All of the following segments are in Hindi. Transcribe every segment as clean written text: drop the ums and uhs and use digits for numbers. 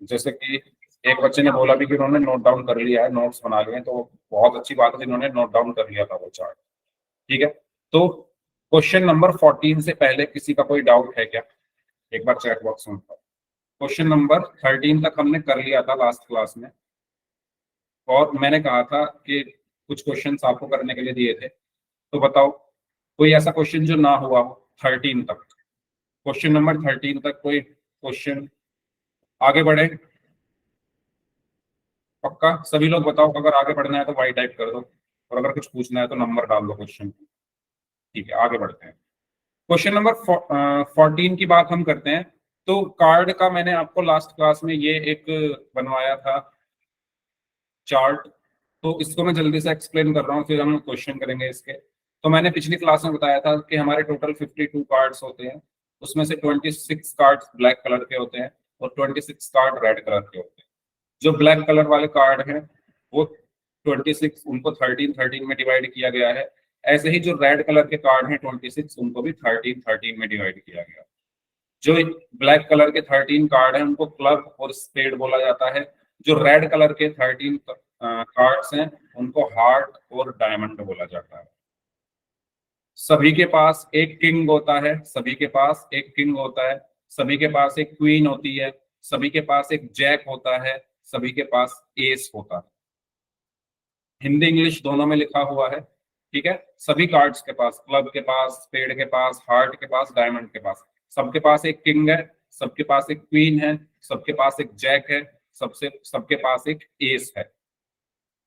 जैसे कि एक बच्चे ने बोला भी कि उन्होंने नोट डाउन कर लिया है, नोट्स बना लिए हैं, तो बहुत अच्छी बात है जिन्होंने नोट डाउन कर लिया था वो चार्ट। ठीक है, तो क्वेश्चन नंबर 14 से पहले किसी का कोई डाउट है क्या? एक बार चैट बॉक्स में बताओ। क्वेश्चन नंबर 13 तक हमने कर लिया था लास्ट क्लास में, और मैंने कहा था कि कुछ क्वेश्चन आपको करने के लिए दिए थे, तो बताओ कोई ऐसा क्वेश्चन जो ना हुआ हो 13 तक। क्वेश्चन नंबर 13 तक कोई क्वेश्चन? आगे बढ़े? पक्का सभी लोग बताओ, अगर आगे बढ़ना है तो वाई टाइप कर दो, और अगर कुछ पूछना है तो नंबर डाल दो क्वेश्चन। ठीक है, आगे बढ़ते हैं। क्वेश्चन नंबर 14 की बात हम करते हैं। तो कार्ड का मैंने आपको लास्ट क्लास में ये एक बनवाया था चार्ट, तो इसको मैं जल्दी से एक्सप्लेन कर रहा हूँ, फिर हम क्वेश्चन करेंगे इसके। तो मैंने पिछली क्लास में बताया था कि हमारे टोटल 52 कार्ड्स होते हैं, उसमें से 26 कार्ड्स ब्लैक कलर के होते हैं और 26 कार्ड रेड कलर के होते हैं। जो ब्लैक कलर वाले कार्ड हैं वो 26, उनको 13 में डिवाइड किया गया है। ऐसे ही जो रेड कलर के कार्ड हैं 26, उनको भी 13 में डिवाइड किया गया। जो ब्लैक कलर के 13 कार्ड हैं उनको क्लब और स्पेड बोला जाता है। जो रेड कलर के 13 कार्ड्स हैं उनको हार्ट और डायमंड बोला जाता है। सभी के पास एक किंग होता है, सभी के पास एक किंग होता है, सभी के पास एक क्वीन होती है, सभी के पास एक जैक होता है, सभी के पास एस होता है। हिंदी इंग्लिश दोनों में लिखा हुआ है। ठीक है, सभी कार्ड्स के पास, क्लब के पास, स्पेड के पास, हार्ट के पास, डायमंड के पास, सबके पास एक किंग है, सबके पास एक क्वीन है, सबके पास एक जैक है, सबके पास एक एस है।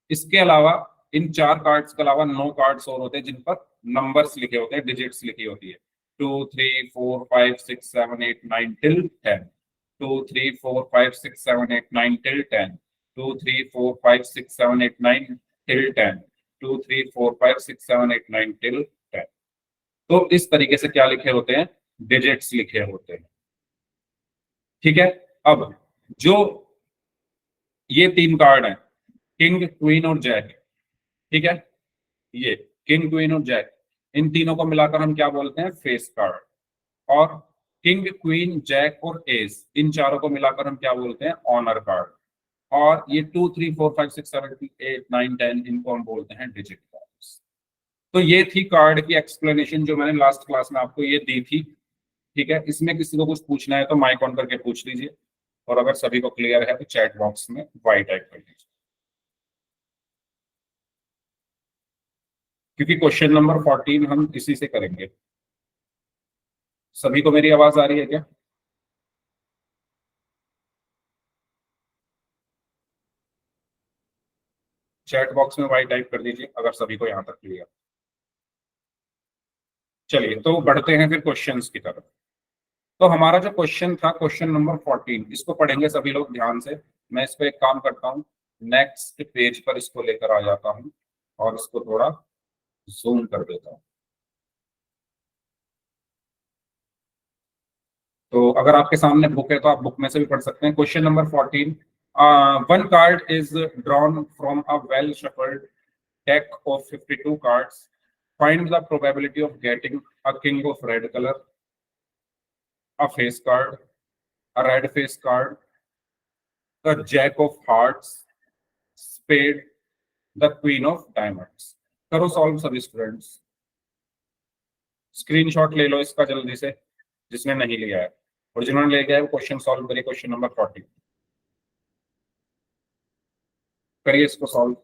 इसके अलावा इन चार कार्ड्स के अलावा 9 कार्ड्स और होते हैं जिन पर नंबर्स लिखे होते हैं, डिजिट्स लिखी होती है। 2 3 4 5 6 7 8 9 टिल 10। 2 3 4 5 6 7 8 9 टिल 10। 2 3 4 5 6 7 8 9 टिल 10। 2 3 4 5 6 7 8 9 टिल 10। तो इस तरीके से क्या लिखे होते हैं? डिजिट्स लिखे होते हैं। ठीक है, अब जो ये 3 कार्ड हैं, किंग, क्वीन और जैक, ठीक है, ये किंग, क्वीन और जैक, इन तीनों को मिलाकर हम क्या बोलते हैं? Face card. और किंग, क्वीन, जैक और एस, इन चारों को मिलाकर हम क्या बोलते हैं? Honour card. और ये 2 3 4 5 6 7 8 9 10, इनको हम बोलते हैं डिजिट कार्ड्स। तो ये थी कार्ड की एक्सप्लेनेशन जो मैंने लास्ट क्लास में आपको ये दी थी। ठीक है, इसमें किसी को कुछ पूछना है तो माइक ऑन करके पूछ लीजिए, और अगर सभी को क्लियर है तो चैट बॉक्स में वाई टाइप कर लीजिए, क्योंकि क्वेश्चन नंबर 14 हम इसी से करेंगे। सभी को मेरी आवाज आ रही है क्या? चैट बॉक्स में वाई टाइप कर दीजिए अगर सभी को यहाँ तक क्लियर। चलिए, तो बढ़ते हैं फिर क्वेश्चंस की तरफ। तो हमारा जो क्वेश्चन था, क्वेश्चन नंबर 14, इसको पढ़ेंगे सभी लोग ध्यान से। मैं इस पे एक काम करता हूँ, नेक्स्ट पेज पर इसको लेकर आ जाता हूँ और इसको थोड़ा जूम कर देता हूँ। तो अगर आपके सामने बुक है तो आप बुक में से भी पढ़ सकते हैं। Question number 14, one card is drawn from a well shuffled deck of 52 cards. Find the probability of getting a king of red color, a face card, a red face card, the jack of hearts, spade, the queen of diamonds. करो सॉल्व सभी स्टूडेंट्स। स्क्रीनशॉट ले लो इसका जल्दी से, जिसने नहीं लिया है, और जिन्होंने ले गया है वो क्वेश्चन सॉल्व करिए। क्वेश्चन नंबर 14 करिए इसको सॉल्व।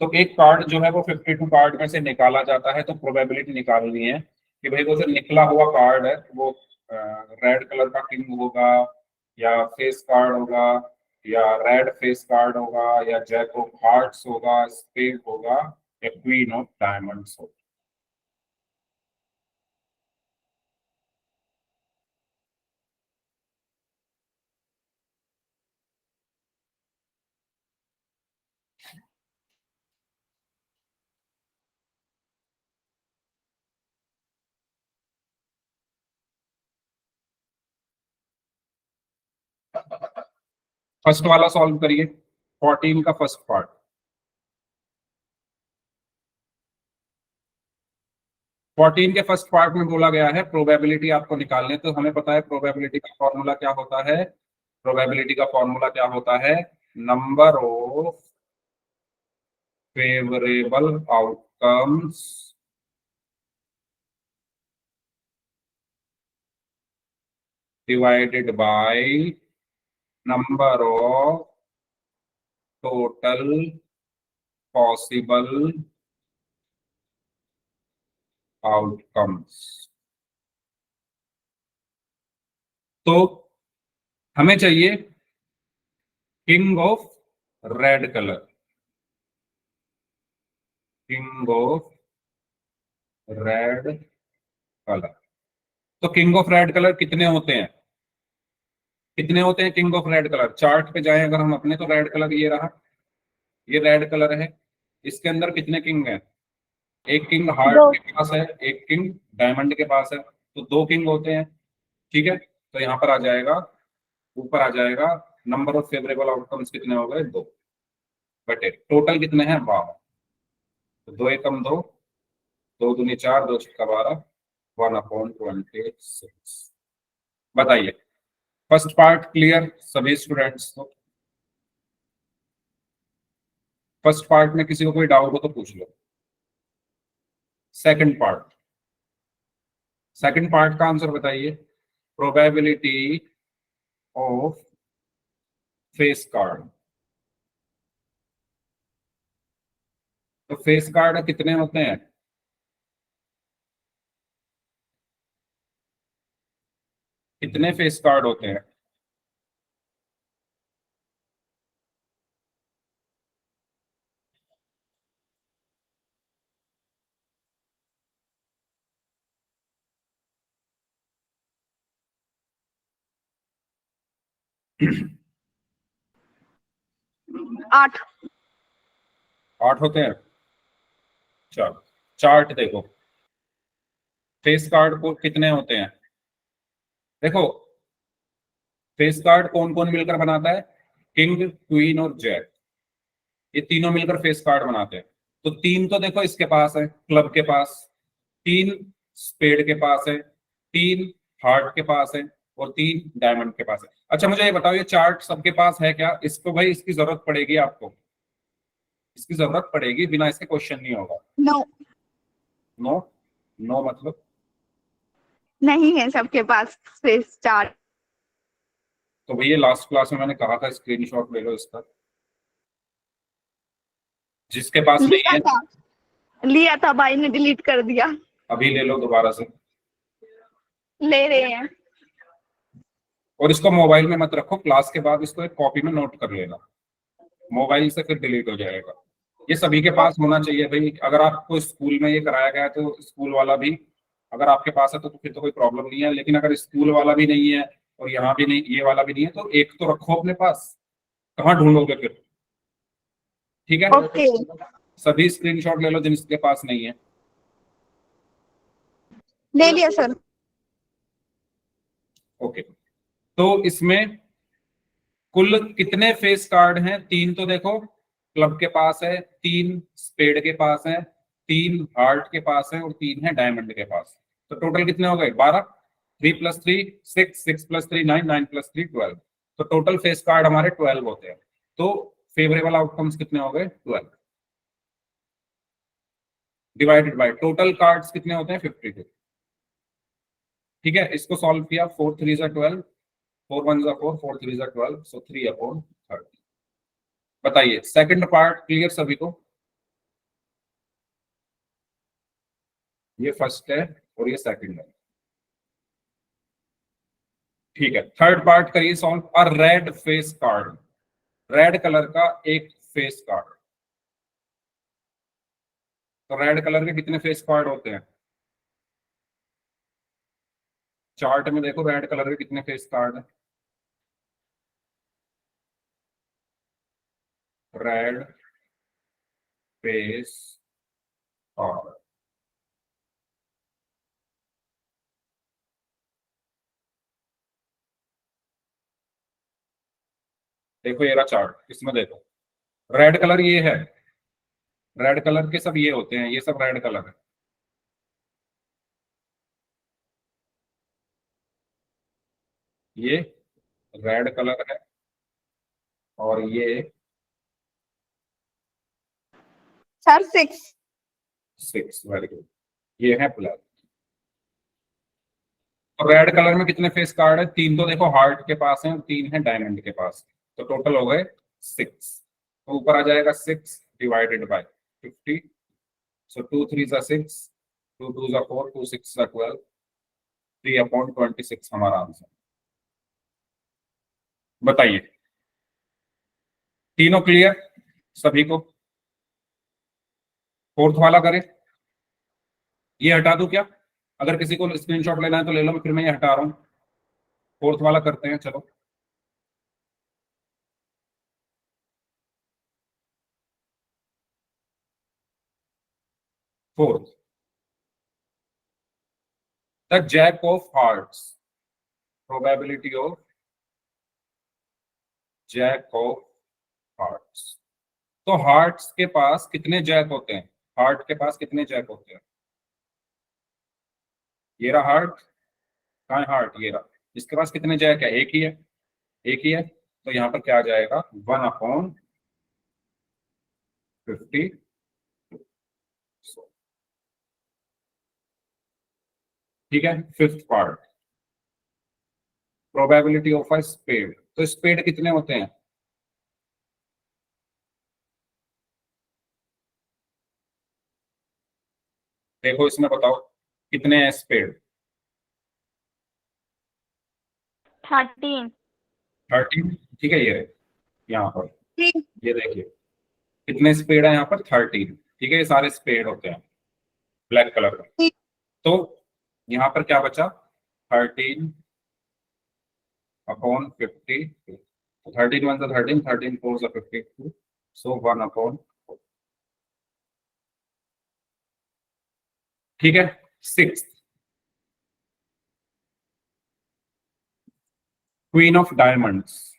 तो एक कार्ड जो है वो 52 कार्ड में से निकाला जाता है, तो प्रोबेबिलिटी निकालनी है कि भाई वो जो निकला हुआ कार्ड है वो रेड कलर का किंग होगा, या फेस कार्ड होगा, या रेड फेस कार्ड होगा, या जैक ऑफ हार्ट्स होगा, स्पेड होगा, या क्वीन ऑफ डायमंड्स होगा। फर्स्ट वाला सॉल्व करिए, 14 का फर्स्ट पार्ट। 14 के फर्स्ट पार्ट में बोला गया है प्रोबेबिलिटी आपको निकालने, तो हमें पता है प्रोबेबिलिटी का फॉर्मूला क्या होता है। प्रोबेबिलिटी का फॉर्मूला क्या होता है, number of favourable outcomes divided by number of total possible outcomes. तो हमें चाहिए king of red colour, king of red colour. तो किंग ऑफ रेड कलर कितने होते हैं, कितने होते हैं king of red colour. Chart पे जाएं अगर हम अपने, तो रेड कलर ये रहा, ये रेड कलर है। इसके अंदर कितने किंग हैं, एक किंग हार्ट दो। के पास है, एक किंग डायमंड के पास है, तो दो किंग होते हैं। ठीक है, तो यहाँ पर आ जाएगा, ऊपर आ जाएगा नंबर ऑफ फेवरेबल आउटकम्स कितने हो गए, दो, बटे टोटल कितने हैं 12। तो दो एकम दो, दो दूनी चार, दो छक्का 12, 1/26। बताइए, फर्स्ट पार्ट क्लियर सभी स्टूडेंट्स को। फर्स्ट पार्ट में किसी को कोई डाउट हो तो पूछ लो। सेकंड पार्ट, सेकंड पार्ट का आंसर बताइए, प्रोबेबिलिटी ऑफ फेस कार्ड। तो फेस कार्ड कितने होते हैं, कितने फेस कार्ड होते हैं। 8। 8 होते हैं। चलो चार्ट देखो, फेस कार्ड को कितने होते हैं। देखो फेस कार्ड कौन कौन मिलकर बनाता है, किंग क्वीन और जैक, ये तीनों मिलकर फेस कार्ड बनाते हैं। तो तीन तो देखो इसके पास है, क्लब के पास, तीन स्पेड के पास है, तीन हार्ट के पास है, और तीन डायमंड के पास है। अच्छा मुझे ये बताओ, ये चार्ट सबके पास है क्या, इसको भाई इसकी जरूरत पड़ेगी आपको, इसकी जरूरत पड़ेगी, बिना इसके क्वेश्चन नहीं होगा। नो, नो, नो मतलब नहीं है सबके पास स्पेस चार्ट। तो भैया लास्ट क्लास में मैंने कहा था स्क्रीनशॉट ले लो इसका, जिसके पास नहीं लिया है था, लिया था, भाई ने डिलीट कर दिया। अभी ले लो दोबारा से। ले रहे हैं। और इसको मोबाइल में मत रखो, क्लास के बाद इसको एक कॉपी में नोट कर लेना, मोबाइल से फिर डिलीट हो जाएगा। ये सभी के पास होना चाहिए भाई, अगर आपको स्कूल में ये कराया गया है तो स्कूल वाला भी अगर आपके पास है तो फिर तो कोई प्रॉब्लम नहीं है, लेकिन अगर स्कूल वाला भी नहीं है और यहाँ भी नहीं, ये वाला भी नहीं है, तो एक तो रखो अपने पास, कहाँ ढूंढोगे फिर। ठीक है, ओके, सभी स्क्रीनशॉट ले लो जिनके पास नहीं है। ले लिया सर। ओके, तो इसमें कुल कितने फेस कार्ड हैं, तीन तो देखो क्लब के पास है, तीन स्पेड के पास है, तीन हार्ट के पास है, और तीन है डायमंड के पास। तो टोटल कितने हो गए 12, 3 + 3 6, 6 + 3 9, 9 + 3 12। तो टोटल फेस कार्ड हमारे 12 होते हैं। तो फेवरेबल आउटकम्स कितने हो गए 12, डिवाइडेड बाय टोटल कार्ड्स कितने होते हैं 52। ठीक है, इसको सॉल्व किया, 4 3 12, 4 1 4, 4 3 12, सो 3/30। बताइए सेकंड पार्ट क्लियर सभी को, ये फर्स्ट है और ये सेकंड है। ठीक है, थर्ड पार्ट करिए solve. A red face card, red colour का एक फेस कार्ड। तो रेड कलर के कितने फेस कार्ड होते हैं, चार्ट में देखो रेड कलर के कितने फेस कार्ड है। रेड फेस कार्ड, देखो ये रहा चार्ट, इसमें देखो रेड कलर ये है, रेड कलर के सब ये होते हैं, ये सब रेड कलर है। ये रेड कलर है और ये सर 6। 6, very good. ये है ब्लैक। तो रेड कलर में कितने फेस कार्ड है? 3 तो देखो हार्ट के पास है और 3 है डायमंड के पास, तो टोटल हो गए 6। तो ऊपर आ जाएगा 6 डिवाइडेड बाय 50। सो 2 3 जा 6, 2 2 जा 4, 2 6 जा 12, 3/26 हमारा आंसर। बताइए, तीनों क्लियर सभी को? फोर्थ वाला करें? ये हटा दूं क्या? अगर किसी को स्क्रीनशॉट लेना है तो ले लो, फिर मैं ये हटा रहा हूँ। फोर्थ वाला करते हैं, चलो। Fourth, the jack of hearts, probability of jack of hearts. तो हार्ट्स के पास कितने जैक होते हैं? हार्ट के पास कितने जैक होते हैं? ये रहा हार्ट। कहाँ है हार्ट? ये रहा। इसके पास कितने जैक है? एक ही है। एक ही है, तो यहाँ पर क्या आ जाएगा? 1/50। ठीक है। Fifth part, probability of a spade. तो स्पेड कितने होते हैं? देखो इसमें बताओ कितने हैं स्पेड? 13। 13। ठीक है, ये रहे यहाँ पर। ठीक। ये देखिए कितने स्पेड है यहाँ पर? 13। ठीक है, ये सारे स्पेड होते हैं ब्लैक कलर का। ठीक। तो यहाँ पर क्या बचा? 13/50। 13 1 सा 13, 13 4 सा 52, सो 1/। ठीक है। Six, queen of diamonds.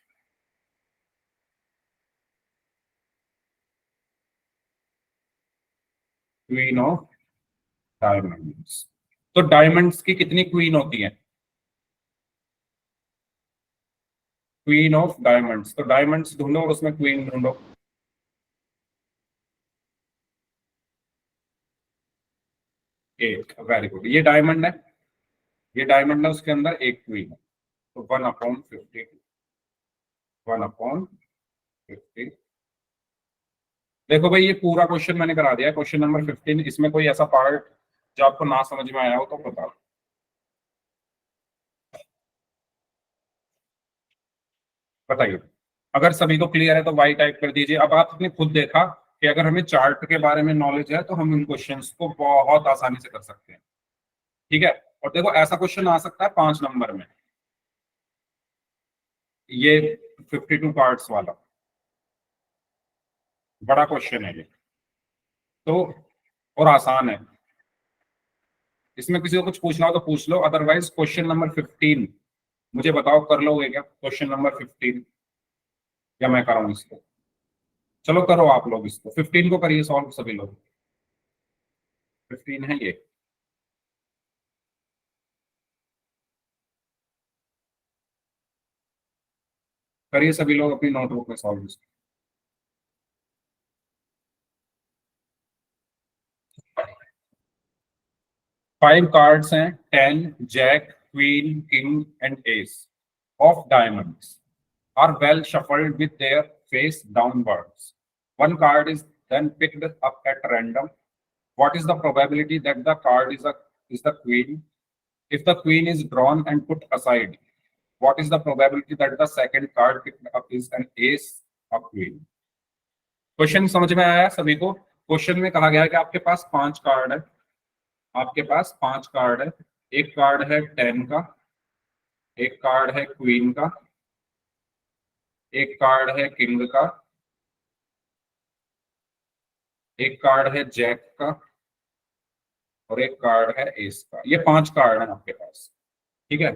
Queen of diamonds. तो डायमंड्स की कितनी क्वीन होती है? Queen of diamonds. तो डायमंड्स ढूंढो और उसमें क्वीन ढूंढो। एक, वेरी गुड। ये डायमंड है, ये डायमंड है, उसके अंदर एक क्वीन है। तो 1/50। 1/50। देखो भाई, ये पूरा क्वेश्चन मैंने करा दिया है, क्वेश्चन नंबर 15। इसमें कोई ऐसा पार्ट जो आपको ना समझ में आया हो तो बताओ। बताइए। अगर सभी को क्लियर है तो वाई टाइप कर दीजिए। अब आपने खुद देखा कि अगर हमें चार्ट के बारे में नॉलेज है तो हम इन क्वेश्चंस को बहुत आसानी से कर सकते हैं। ठीक है। और देखो ऐसा क्वेश्चन आ सकता है 5 नंबर में, ये 52 पार्ट्स वाला बड़ा क्वेश्चन है ये तो, और आसान है। इसमें किसी को कुछ पूछना हो तो पूछ लो, अदरवाइज क्वेश्चन नंबर 15 मुझे बताओ, कर लोगे क्या क्वेश्चन नंबर 15? या मैं कराऊं इसको? चलो करो आप लोग इसको, 15 को करिए सॉल्व सभी लोग। 15 है ये। करिए सभी लोग अपनी नोटबुक में सॉल्व इसको। 5 कार्ड्स हैं, 10 jack queen king and ace of diamonds are well shuffled with their face downwards. One card is then picked up at random. What is the probability that the card is the queen? If the queen is drawn and put aside, what is the probability that the second card picked up is an ace or queen? Question समझ में आया सभी को? क्वेश्चन में कहा गया है कि आपके पास 5 कार्ड है, आपके पास 5 कार्ड है। एक कार्ड है 10 का, एक कार्ड है क्वीन का, एक कार्ड है किंग का, एक कार्ड है जैक का, और एक कार्ड है एस का। ये 5 कार्ड है आपके पास। ठीक है,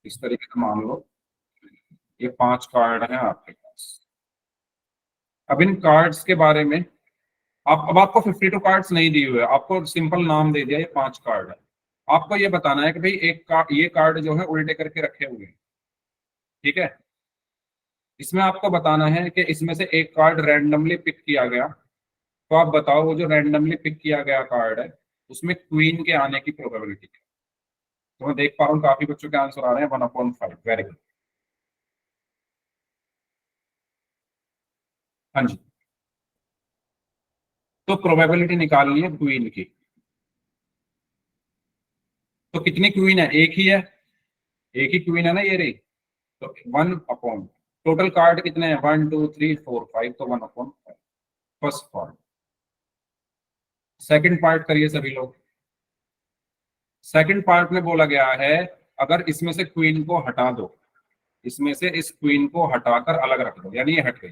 इस तरीके से मान लो ये 5 कार्ड है आपके पास। अब इन कार्ड्स के बारे में आप, अब आपको 52 कार्ड्स नहीं दिए हुए, आपको सिंपल नाम दे दिया ये 5 कार्ड है। आपको ये बताना है कि भाई ये कार्ड जो है उल्टे करके रखे हुए हैं, ठीक है। इसमें आपको बताना है कि इसमें से एक कार्ड रैंडमली पिक किया गया, तो आप बताओ वो जो रैंडमली पिक किया गया कार्ड है उसमें क्वीन के आने की प्रोबेबिलिटी क्या है। तो मैं देख पा रहा हूँ काफी बच्चों के आंसर आ रहे हैं 1/5। Very good. हाँ जी, तो प्रोबेबिलिटी निकालनी है क्वीन की। तो कितनी क्वीन है, एक ही है, एक ही क्वीन है ना ये रही। तो 1/, टोटल कार्ड कितने हैं 1 2 3 4 5, तो 1/5। First part. सेकंड पार्ट करिए सभी लोग। सेकंड पार्ट में बोला गया है अगर इसमें से क्वीन को हटा दो, इसमें से इस क्वीन को हटाकर अलग रख दो, यानी ये हट गई,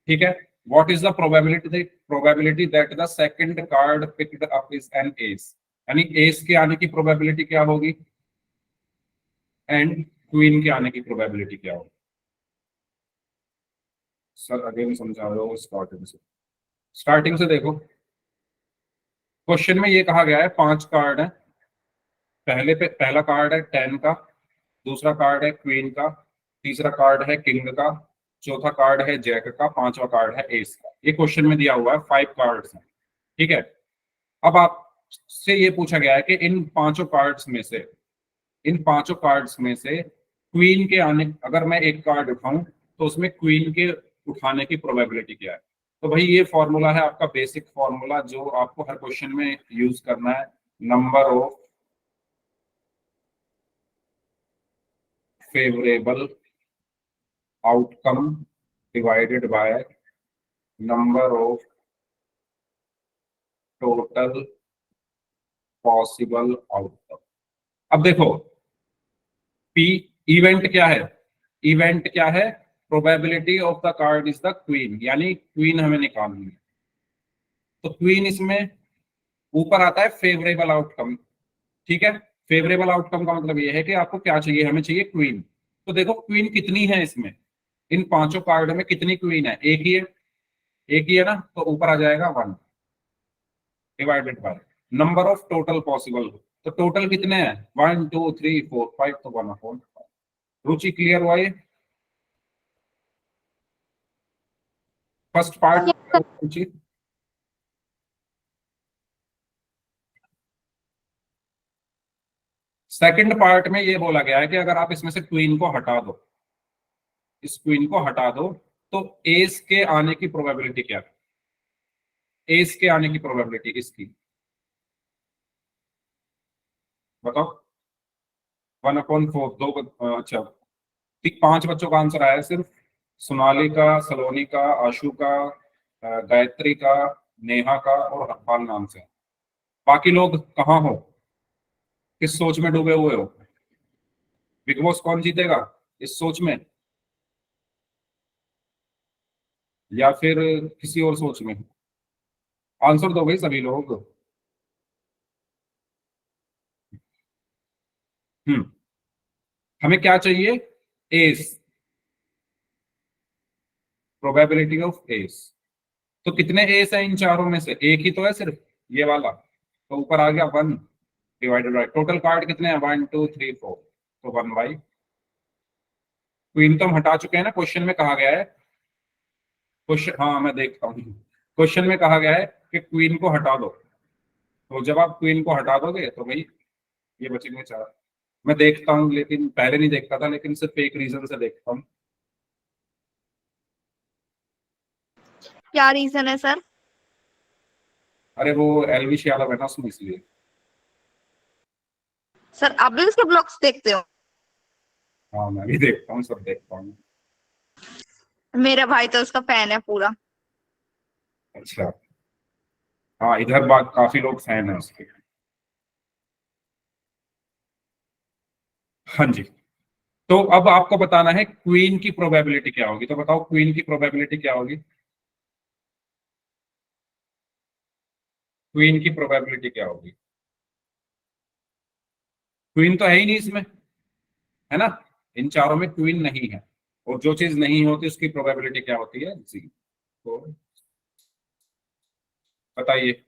ठीक है। What is the probability that the second card picked up is an S, यानी एस के आने की प्रोबेबिलिटी क्या होगी एंड क्वीन के आने की प्रोबेबिलिटी क्या होगी। सर अगेन समझा रहे हो, स्टार्टिंग से देखो। क्वेश्चन में ये कहा गया है 5 कार्ड है, पहला कार्ड है 10 का, दूसरा कार्ड है क्वीन का, तीसरा कार्ड है किंग का, चौथा कार्ड है जैक का, पांचवा कार्ड है एस का। ये क्वेश्चन में दिया हुआ है 5 कार्ड्स हैं, ठीक है। अब आपसे ये पूछा गया है कि इन पांचों कार्ड्स में से क्वीन के आने, अगर मैं एक कार्ड उठाऊं तो उसमें क्वीन के उठाने की प्रोबेबिलिटी क्या है। तो भाई ये फॉर्मूला है आपका बेसिक फॉर्मूला जो आपको हर क्वेश्चन में यूज करना है। Number of favourable outcome divided by number of total possible outcome. अब देखो, पी इवेंट क्या है, इवेंट क्या है, probability of the card is the queen, यानी क्वीन हमें निकालनी है। तो क्वीन इसमें ऊपर आता है फेवरेबल आउटकम, ठीक है। फेवरेबल आउटकम का मतलब ये है कि आपको क्या चाहिए, हमें चाहिए क्वीन। तो देखो क्वीन कितनी है इसमें, इन पांचों कार्ड में कितनी क्वीन है, एक ही है, एक ही है ना, तो ऊपर आ जाएगा 1 divided by number of total possible. तो टोटल कितने हैं 1 2 3 4 5, तो 1/5। रुचि क्लियर हुआ ये फर्स्ट पार्ट रुचि। सेकंड पार्ट में ये बोला गया है कि अगर आप इसमें से क्वीन को हटा दो, इस क्वीन को हटा दो, तो एस के आने की प्रोबेबिलिटी क्या है, एस के आने की प्रोबेबिलिटी इसकी बताओ। 1/4, अच्छा 5 बच्चों का आंसर आया है सिर्फ, सोनाली का, सलोनी का, आशु का, गायत्री का, नेहा का और हरपाल नाम से। बाकी लोग कहाँ हो, किस सोच में डूबे हुए हो, बिग बॉस कौन जीतेगा इस सोच में, या फिर किसी और सोच में। आंसर दो भाई सभी लोग। हम्म, हमें क्या चाहिए, एस, प्रोबेबिलिटी ऑफ एस। तो कितने एस है इन चारों में से, एक ही तो है सिर्फ, ये वाला, तो ऊपर आ गया 1 डिवाइडेड बाय टोटल कार्ड कितने हैं 1 2 3 4, तो 1/। क्वीन तो हम हटा चुके हैं ना, क्वेश्चन में कहा गया है, क्वेश्चन, हाँ मैं देखता हूँ, क्वेश्चन में कहा गया है कि क्वीन को हटा दो। तो जब आप क्वीन को हटा दोगे तो भाई ये बचेंगे 4। मैं देखता हूँ, लेकिन पहले नहीं देखता था, लेकिन सिर्फ एक रीजन से देखता हूँ। क्या रीजन है सर? अरे वो एलविश यादव है ना उसमें, इसलिए। सर आप भी उसके ब्लॉग्स देखते हो? हाँ मैं भी देखता हूँ, सब देखता हूँ। मेरा भाई तो उसका फैन है पूरा। अच्छा, हाँ इधर बात काफी लोग फैन है उसके। हाँ जी, तो अब आपको बताना है क्वीन की प्रोबेबिलिटी क्या होगी, तो बताओ क्वीन की प्रोबेबिलिटी क्या होगी, क्वीन की प्रोबेबिलिटी क्या होगी। क्वीन तो है ही नहीं इसमें, है ना, इन चारों में क्वीन नहीं है, और जो चीज नहीं होती उसकी प्रोबेबिलिटी क्या होती है, जी। तो बताइए,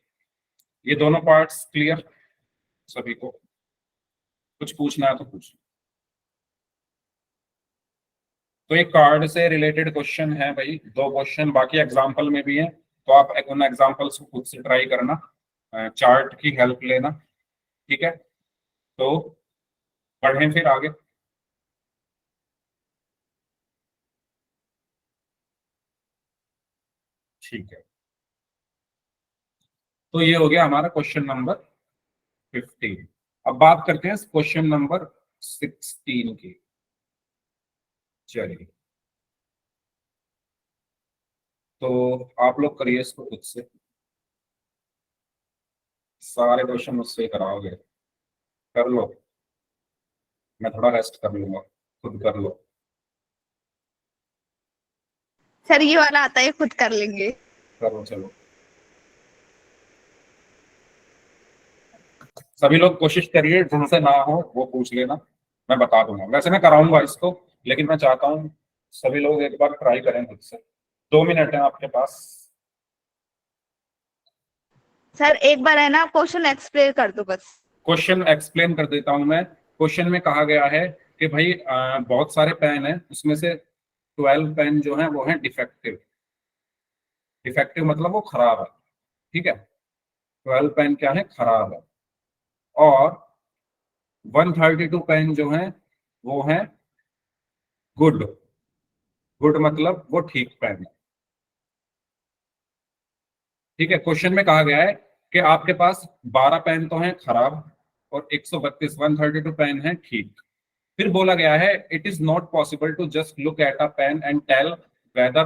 ये दोनों पार्ट्स क्लियर। सभी को कुछ पूछना है तो पूछ। तो एक कार्ड से रिलेटेड क्वेश्चन है भाई, 2 क्वेश्चन, बाकी एग्जाम्पल में भी है, तो आप उन एग्जाम्पल्स को खुद से ट्राई करना, चार्ट की हेल्प लेना, ठीक है। तो पढ़ें फिर आगे। ठीक है, तो ये हो गया हमारा क्वेश्चन नंबर 15। अब बात करते हैं क्वेश्चन नंबर 16 की। चलिए, तो आप लोग करिए इसको खुद से, सारे क्वेश्चन मुझसे ही कराओगे, कर लो, मैं थोड़ा रेस्ट कर लूंगा, खुद कर लो। सर ये वाला आता है, खुद कर लेंगे। करो चलो, सभी लोग कोशिश करिए, जिनसे ना हो वो पूछ लेना, मैं बता दूंगा। वैसे मैं कराऊंगा इसको, लेकिन मैं चाहता हूँ सभी लोग एक बार ट्राई करें खुद से। 2 मिनट है आपके पास। सर एक बार है ना क्वेश्चन एक्सप्लेन कर दो बस। क्वेश्चन एक्सप्लेन कर देता हूं मैं। क्वेश्चन में कहा गया है कि भाई बहुत सारे पेन हैं, उसमें से 12 पेन जो हैं वो हैं डिफेक्टिव। डिफेक्टिव मतलब वो खराब है, ठीक है। 12 पेन क्या है, खराब है। और 132 पेन जो हैं वो हैं गुड। गुड मतलब वो ठीक पेन है, ठीक है। क्वेश्चन में कहा गया है कि आपके पास 12 पेन तो हैं खराब, और 132 132 पेन हैं ठीक। फिर बोला गया है it is not possible to just look at a pen and tell whether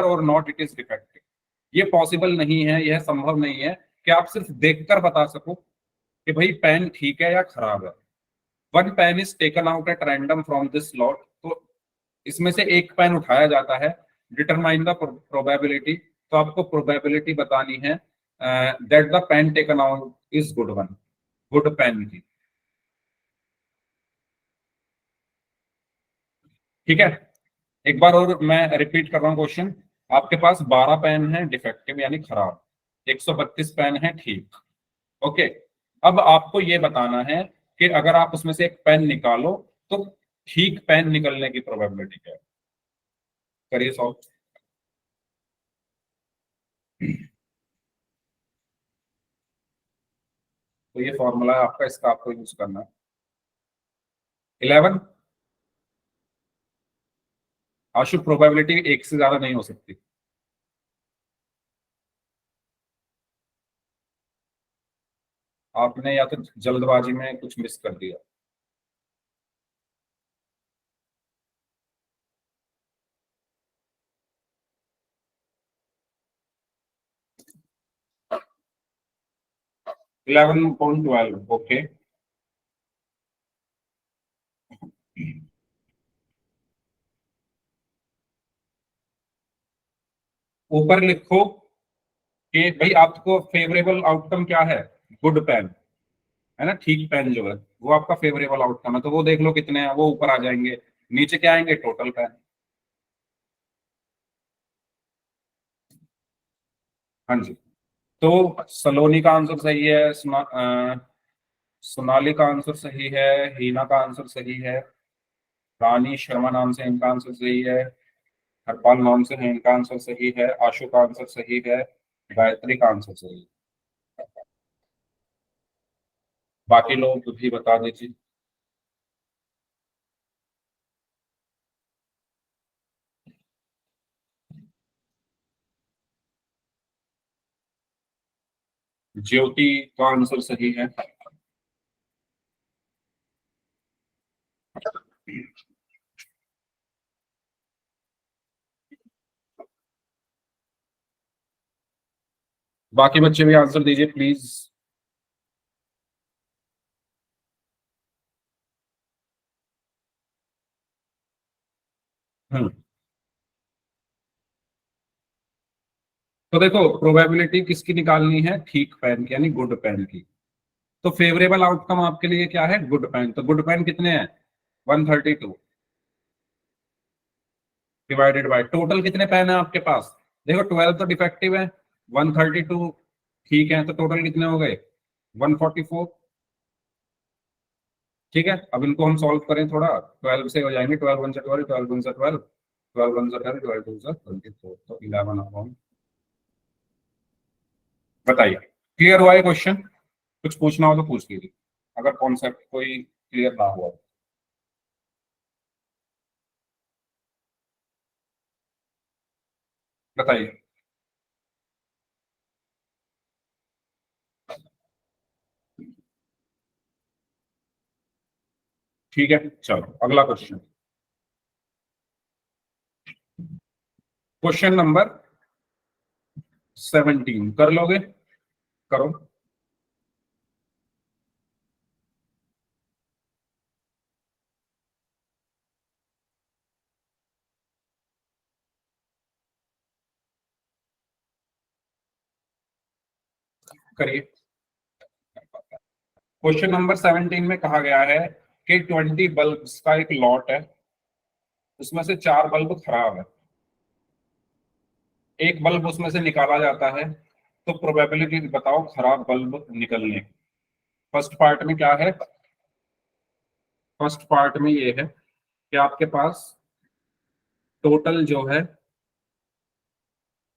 or not it is defective. ये पॉसिबल नहीं है, यह संभव नहीं है कि आप सिर्फ देखकर बता सको कि भाई पेन ठीक है या खराब है। One pen is taken out at random from this lot, तो इसमें से एक पेन उठाया जाता है। डिटरमाइन द प्रोबेबिलिटी, तो आपको प्रोबेबिलिटी बतानी है that the pen taken out is good one, good pen की, ठीक है। एक बार और मैं रिपीट कर रहा हूँ क्वेश्चन। आपके पास 12 पेन है डिफेक्टिव यानी खराब, 132 पेन है ठीक, ओके। अब आपको ये बताना है कि अगर आप उसमें से एक पेन निकालो तो ठीक पेन निकलने की प्रोबेबिलिटी क्या है। करिए सॉल्व। तो ये फॉर्मूला है आपका, इसका आपको यूज करना है। 11। आशु, प्रोबेबिलिटी एक से ज्यादा नहीं हो सकती। आपने या तो जल्दबाजी में कुछ मिस कर दिया। Eleven point 12, okay. ऊपर लिखो कि भाई आपको फेवरेबल आउटकम क्या है, गुड पेन, है ना, ठीक पेन जो है वो आपका फेवरेबल आउटकम है, तो वो देख लो कितने हैं, वो ऊपर आ जाएंगे। नीचे क्या आएंगे, टोटल पेन। हाँ जी। तो सलोनी का आंसर सही है, सोनाली का आंसर सही है, हीना का आंसर सही है, रानी शर्मा नाम से इनका आंसर सही है, हरपाल नाम से है इनका आंसर सही है, आशु का आंसर सही है, गायत्री का आंसर सही है। बाकी लोग भी बता दीजिए। ज्योति का आंसर सही है। बाकी बच्चे भी आंसर दीजिए प्लीज। हम्म। तो देखो, प्रोबेबिलिटी किसकी निकालनी है, ठीक पेन की यानी गुड पेन की। तो फेवरेबल आउटकम आपके लिए क्या है, गुड पेन। तो गुड पेन कितने हैं, 132 डिवाइडेड बाय टोटल कितने पेन है आपके पास। देखो 12 तो डिफेक्टिव है, 132 ठीक है, तो टोटल कितने हो गए, 144। ठीक है, अब इनको हम सॉल्व करें थोड़ा, 12 से हो जाएंगे, 12 वन से 12, 12 वन से 12, 12 वन से 12, 12 टू से 24, तो 11 अपॉन। बताइए क्लियर हुआ है क्वेश्चन? कुछ पूछना हो तो पूछ लीजिए, अगर कॉन्सेप्ट कोई क्लियर ना हुआ। बताइए। ठीक है, चलो अगला क्वेश्चन। क्वेश्चन नंबर 17 कर लोगे? करो। करिए। क्वेश्चन नंबर 17 में कहा गया है कि 20 बल्ब्स का एक लॉट है, उसमें से 4 बल्ब खराब है, एक बल्ब उसमें से निकाला जाता है, तो प्रोबेबिलिटी बताओ खराब बल्ब निकलने की। फर्स्ट पार्ट में क्या है? फर्स्ट पार्ट में ये है कि आपके पास टोटल जो है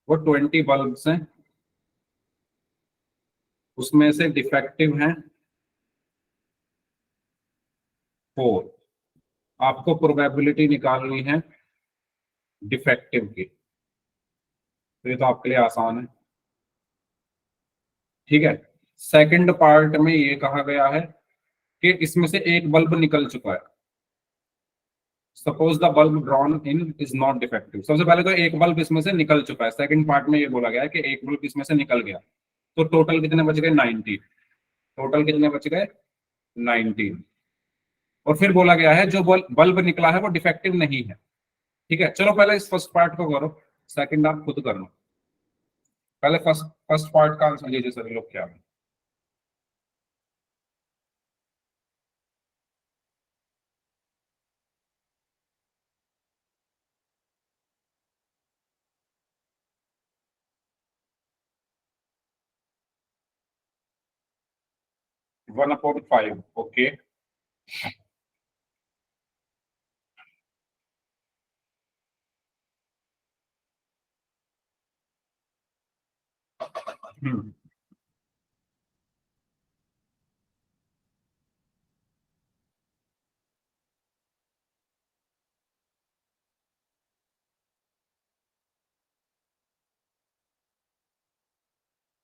वो 20 बल्ब्स हैं, उसमें से डिफेक्टिव हैं 4। आपको प्रोबेबिलिटी निकालनी है डिफेक्टिव की, तो ये तो आपके लिए आसान है। ठीक है, सेकंड पार्ट में ये कहा गया है कि इसमें से एक बल्ब निकल चुका है, suppose the bulb drawn in is not defective. सबसे पहले तो एक बल्ब इसमें से निकल चुका है, सेकंड पार्ट में ये बोला गया है कि एक बल्ब इसमें से निकल गया, तो टोटल कितने बच गए? 90। टोटल कितने बच गए? 19। और फिर बोला गया है जो बल्ब निकला है वो डिफेक्टिव नहीं है। ठीक है, चलो पहले इस फर्स्ट पार्ट को करो, सेकंड आप खुद कर लो। पहले फर्स्ट फर्स्ट पार्ट का आंसर लीजिए सभी लोग क्या है। One upon 5। Okay.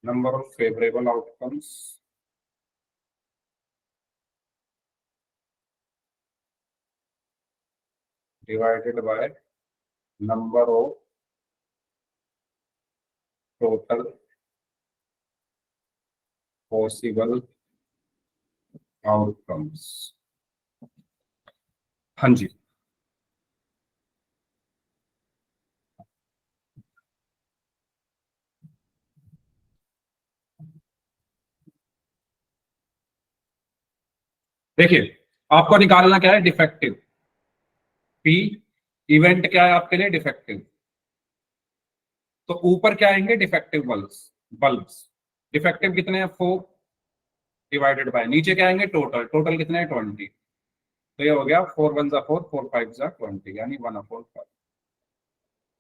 Number of favourable outcomes divided by number of total possible outcomes. हाँ जी। देखिए, आपको निकालना क्या है? डिफेक्टिव। पी इवेंट क्या है आपके लिए? डिफेक्टिव। तो ऊपर क्या आएंगे? Defective bulbs. बल्ब्स डिफेक्टिव कितने हैं? 4 डिवाइडेड बाय नीचे क्या आएंगे? टोटल। टोटल कितने हैं? 20। तो ये हो गया 4 वन जा 4, 4 5 जा 20, यानी 1/5।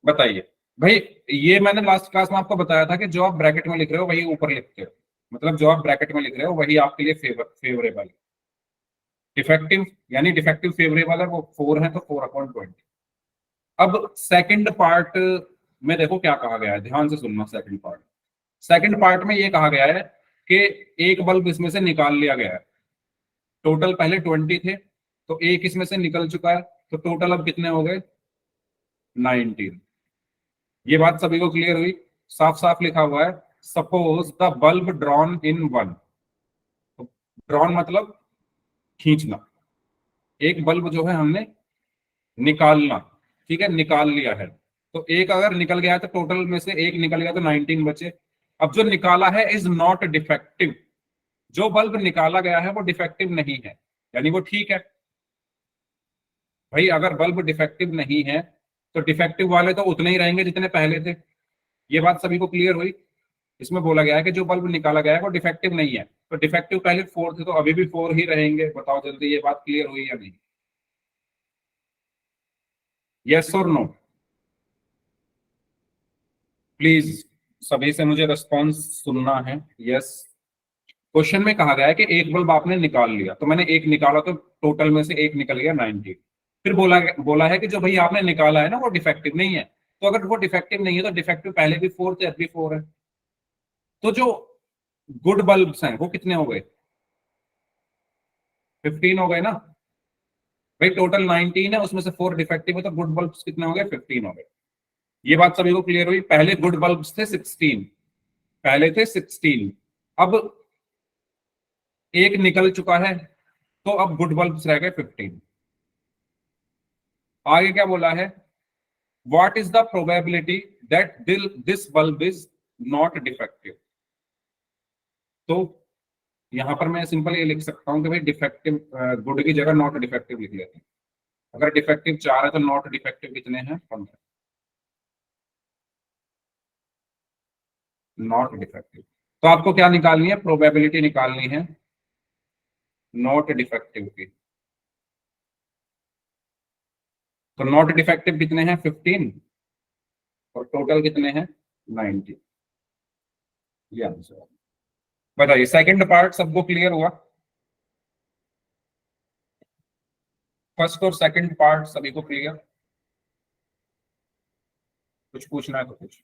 बताइए भाई, ये मैंने लास्ट क्लास में आपको बताया था कि जो आप ब्रैकेट में लिख रहे हो वही ऊपर लिखते हो, मतलब जो आप ब्रैकेट में लिख रहे हो वही आपके लिए फेवरेबल है। डिफेक्टिव यानी डिफेक्टिव फेवरेबल है वो 4 है, तो 4/20। अब सेकंड पार्ट में देखो क्या कहा गया है, ध्यान से सुनना। सेकंड पार्ट, सेकंड पार्ट में ये कहा गया है कि एक बल्ब इसमें से निकाल लिया गया है। टोटल पहले 20 थे, तो एक इसमें से निकल चुका है, तो टोटल अब कितने हो गए? 19। ये बात सभी को क्लियर हुई? साफ साफ लिखा हुआ है, suppose the bulb drawn in one. Drawn मतलब खींचना। एक बल्ब जो है हमने निकालना, ठीक है, निकाल लिया है, तो एक अगर निकल गया है तो टोटल में से एक निकल गया तो 19 बचे। अब जो निकाला है इज नॉट डिफेक्टिव, जो बल्ब निकाला गया है वो डिफेक्टिव नहीं है, यानी वो ठीक है। भाई अगर बल्ब डिफेक्टिव नहीं है तो डिफेक्टिव वाले तो उतने ही रहेंगे जितने पहले थे। ये बात सभी को क्लियर हुई? इसमें बोला गया है कि जो बल्ब निकाला गया है वो डिफेक्टिव नहीं है, तो डिफेक्टिव पहले 4 थे तो अभी भी 4 ही रहेंगे। बताओ जल्दी, ये बात क्लियर हुई या नहीं? यस और नो? प्लीज सभी से मुझे रिस्पॉन्स सुनना है। यस। क्वेश्चन में कहा गया है कि एक बल्ब आपने निकाल लिया, तो मैंने एक निकाला तो टोटल में से एक निकल गया 90। फिर बोला बोला है कि जो भाई आपने निकाला है ना वो डिफेक्टिव नहीं है, तो अगर वो डिफेक्टिव नहीं है तो डिफेक्टिव पहले भी 4 थे, अब भी 4 है। तो जो गुड बल्ब्स हैं वो कितने हो गए? 15 हो गए ना भाई। टोटल 19 है, उसमें से 4 डिफेक्टिव है, तो गुड बल्ब्स कितने हो गए? 15 हो गए। ये बात सभी को क्लियर हुई? पहले गुड बल्ब्स थे 16, पहले थे 16, अब एक निकल चुका है, तो अब गुड बल्ब्स रह गए 15। आगे क्या बोला है? What is the probability that this bulb is not defective? तो यहां पर मैं सिंपल ये लिख सकता हूं कि भाई डिफेक्टिव, गुड की जगह नॉट डिफेक्टिव लिख लेते हैं। अगर डिफेक्टिव 4 है तो नॉट डिफेक्टिव कितने हैं? 15। Not defective. तो आपको क्या निकालनी है? प्रोबेबिलिटी निकालनी है नॉट डिफेक्टिव की। तो नॉट डिफेक्टिव कितने हैं? 15, और टोटल कितने हैं? 90। ये आंसर। बताइए सेकंड पार्ट सबको क्लियर हुआ? फर्स्ट और सेकंड पार्ट सभी को क्लियर? कुछ पूछना है तो कुछ।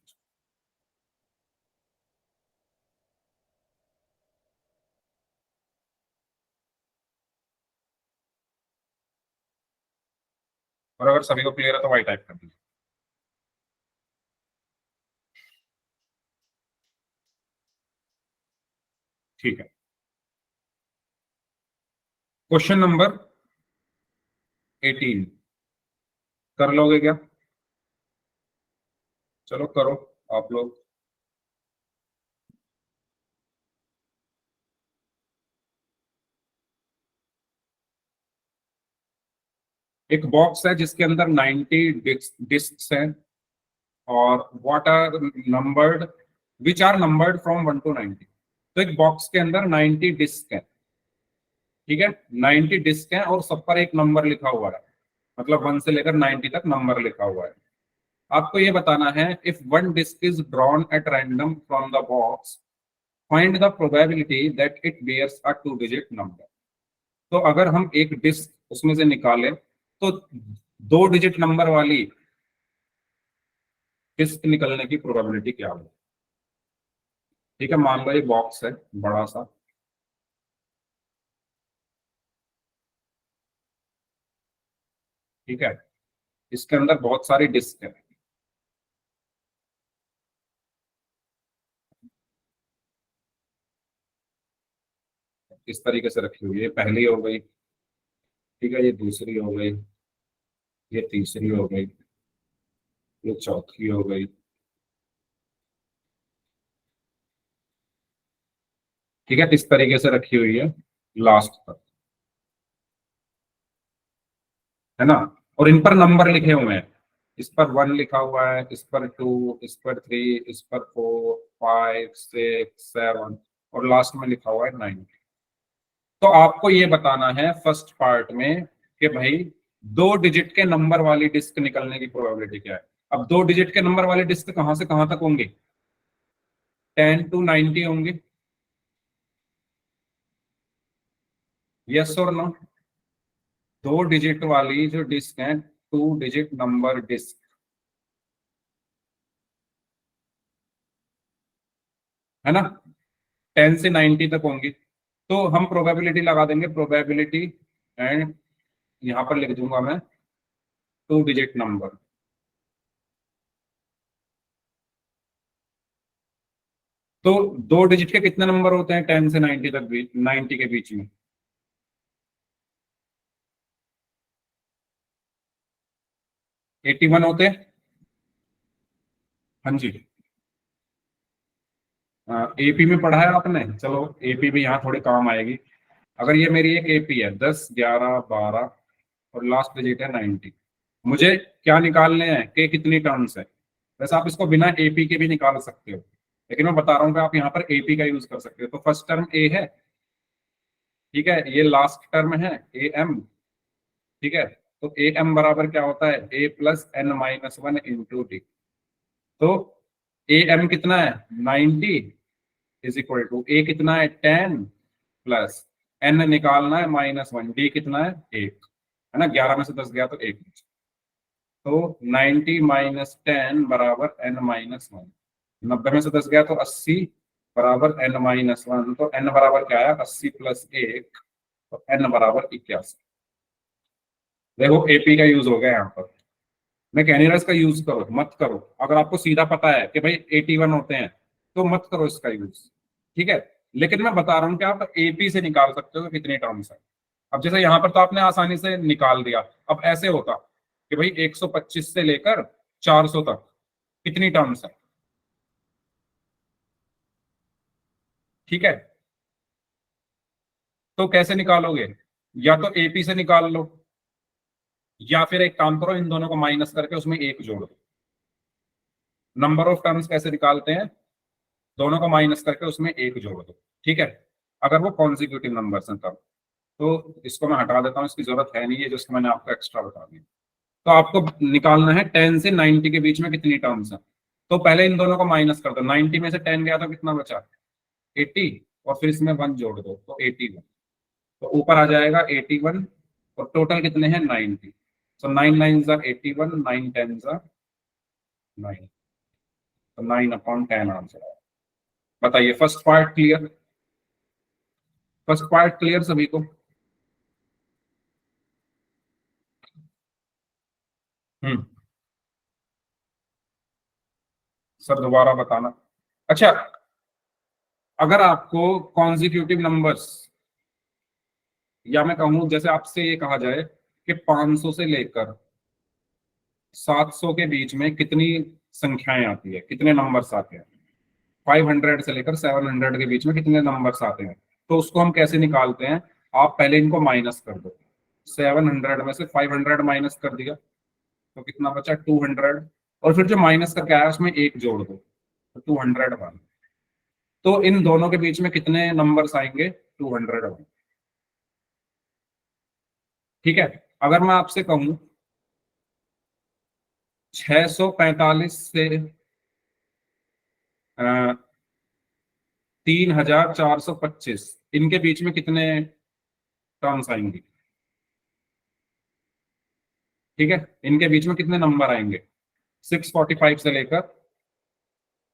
और अगर सभी को क्लियर है तो वाई टाइप कर दीजिए। ठीक है। क्वेश्चन नंबर 18 कर लोगे क्या? चलो करो आप लोग। एक बॉक्स है जिसके अंदर 90 डिस्क हैं, और what are numbered, which are numbered from 1 to 90। तो एक बॉक्स के अंदर 90 डिस्क है, ठीक है, 90 डिस्क है और सब पर एक नंबर लिखा हुआ है, मतलब 1 से लेकर 90 तक नंबर लिखा हुआ है। आपको ये बताना है, if one disc is drawn at random from the box, find the probability that it bears a 2 digit number. तो अगर हम एक डिस्क उसमें से निकालें तो 2 डिजिट नंबर वाली डिस्क निकलने की प्रोबेबिलिटी क्या होगी? ठीक है, मान लो एक बॉक्स है बड़ा सा, ठीक है, इसके अंदर बहुत सारी डिस्क है। इस तरीके से रखी हुई है, पहली हो गई, ठीक है, ये दूसरी हो गई, ये तीसरी हो गई, ये चौथी हो गई, ठीक है, इस तरीके से रखी हुई है लास्ट तक, है ना। और इन पर नंबर लिखे हुए हैं, इस पर 1 लिखा हुआ है, इस पर 2, इस पर 3, इस पर 4, 5, 6, 7, और लास्ट में लिखा हुआ है 9। तो आपको ये बताना है फर्स्ट पार्ट में कि भाई 2 डिजिट के नंबर वाली डिस्क निकलने की प्रोबेबिलिटी क्या है। अब 2 डिजिट के नंबर वाली डिस्क कहां से कहां तक होंगी? 10 to 90 होंगे। यस और नो? 2 डिजिट वाली जो डिस्क है, 2 डिजिट नंबर डिस्क, है ना, 10 से 90 तक होंगी। तो हम प्रोबेबिलिटी लगा देंगे, प्रोबेबिलिटी, एंड यहां पर लिख दूंगा मैं 2 डिजिट नंबर। तो 2 डिजिट के कितने नंबर होते हैं 10 से 90 तक, 90 के बीच में? 81 होते हैं। हाँ जी। एपी में पढ़ा है आपने, चलो एपी भी यहाँ थोड़े काम आएगी। अगर ये मेरी एक एपी है 10, 11, 12, और लास्ट डिजिट है 90, मुझे क्या निकालने हैं कि कितनी टर्म्स है। वैसे आप इसको बिना एपी के भी निकाल सकते हो, लेकिन मैं बता रहा हूँ कि आप यहाँ पर एपी का यूज कर सकते हो। तो फर्स्ट टर्म ए है, ठीक है, ये लास्ट टर्म है ए एम, ठीक है। तो ए एम बराबर क्या होता है, A plus N minus one into D. तो ए एम कितना है 90 इज इक्वल टू ए कितना है 10 प्लस एन निकालना है -1, डी कितना है 1, है ना, 11 में से 10 गया तो 1। तो 90 माइनस 10 बराबर एन माइनस वन, 90 में से 10 गया तो 80 बराबर एन माइनस वन। तो एन बराबर क्या आया 80 प्लस 1, तो एन बराबर 81। देखो एपी का यूज हो गया यहाँ पर। मैं कह नहीं रहा इसका यूज करो मत करो, अगर आपको सीधा पता है कि भाई 81 होते हैं तो मत करो इसका यूज, ठीक है। लेकिन मैं बता रहा हूँ कि आप एपी से निकाल सकते हो कि कितनी टर्म्स है। अब जैसे यहाँ पर तो आपने आसानी से निकाल दिया, अब ऐसे होता कि भाई 125 से लेकर 400 तक कितनी टर्म्स है, ठीक है। तो कैसे निकालोगे, या तो एपी से निकाल लो, या फिर एक काम करो इन दोनों को माइनस करके उसमें एक जोड़ दो। नंबर ऑफ टर्म्स कैसे निकालते हैं, दोनों को माइनस करके उसमें एक जोड़ दो, ठीक है, अगर वो कॉन्जिक्यूटिव नंबर्स हैं तब। तो इसको मैं हटा देता हूँ, इसकी जरूरत है नहीं है, जिसको मैंने आपको एक्स्ट्रा बता दिया। तो आपको निकालना है 10 से 90 के बीच में कितनी टर्म्स हैं। तो पहले इन दोनों को माइनस कर दो, 90 में से 10 गया तो कितना बचा 80, और फिर इसमें 1 जोड़ दो तो 81। तो ऊपर आ जाएगा 81, और टोटल कितने हैं 90। सो 9 9 ज़ा 81, 9 10 ज़ा 9, तो 9/10 आंसर आया। बताइए first part clear, first part clear सभी को। हम्म, सर दोबारा बताना। अच्छा, अगर आपको कॉन्जिक्यूटिव नंबर्स, या मैं कहूं जैसे आपसे ये कहा जाए कि 500 से लेकर 700 के बीच में कितनी संख्याएं आती है, कितने नंबर्स आते हैं, 500 से लेकर 700 के बीच में कितने नंबर्स आते हैं, तो उसको हम कैसे निकालते हैं। आप पहले इनको माइनस कर दो, 700 में से 500 माइनस कर दिया तो कितना बचा 200, और फिर जो माइनस करके आया उसमें एक जोड़ दो तो 201। तो इन दोनों के बीच में कितने नंबर्स आएंगे 201, ठीक है। अगर मैं आपसे कहूं 645 से 3425, इनके बीच में कितने टर्म्स आएंगी, ठीक है, इनके बीच में कितने नंबर आएंगे। 645 से लेकर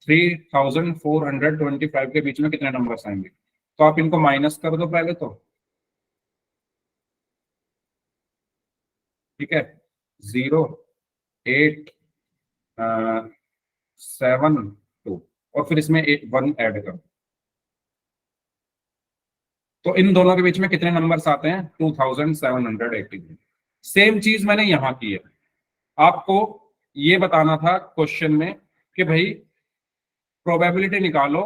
3425 के बीच में कितने नंबर्स आएंगे। तो आप इनको माइनस कर दो पहले तो, ठीक है, 0 8 7 2, और फिर इसमें 1 ऐड कर दो। तो इन दोनों के बीच में कितने नंबर्स आते हैं 2780। सेम चीज मैंने यहां की है, आपको ये बताना था क्वेश्चन में कि भाई प्रोबेबिलिटी निकालो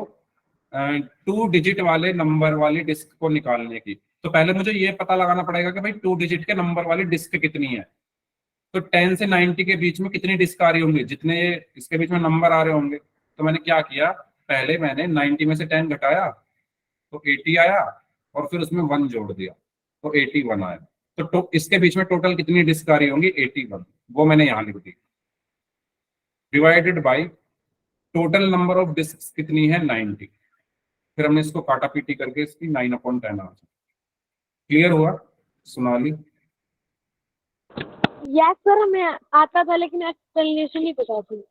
2 डिजिट वाले नंबर वाली डिस्क को निकालने की। तो पहले मुझे ये पता लगाना पड़ेगा कि भाई 2 डिजिट के नंबर वाली डिस्क कितनी है। तो 10 से 90 के बीच में कितनी डिस्क आ रही होंगी, जितने इसके बीच में नंबर आ रहे होंगे। तो मैंने क्या किया, पहले मैंने 90 में से 10 घटाया तो 80 आया, और फिर उसमें 1 जोड़ दिया तो 81 आया। तो इसके बीच में टोटल कितनी डिस्क आ रही होंगी 81, वो मैंने यहाँ लिख दी, divided by total number of disc कितनी है 90। फिर हमने इसको काटा पीटी करके इसकी 9/10 आ। क्लियर हुआ सोनाली। यस सर, हमें आता था लेकिन एक्सप्लेनेशन नहीं पता थी।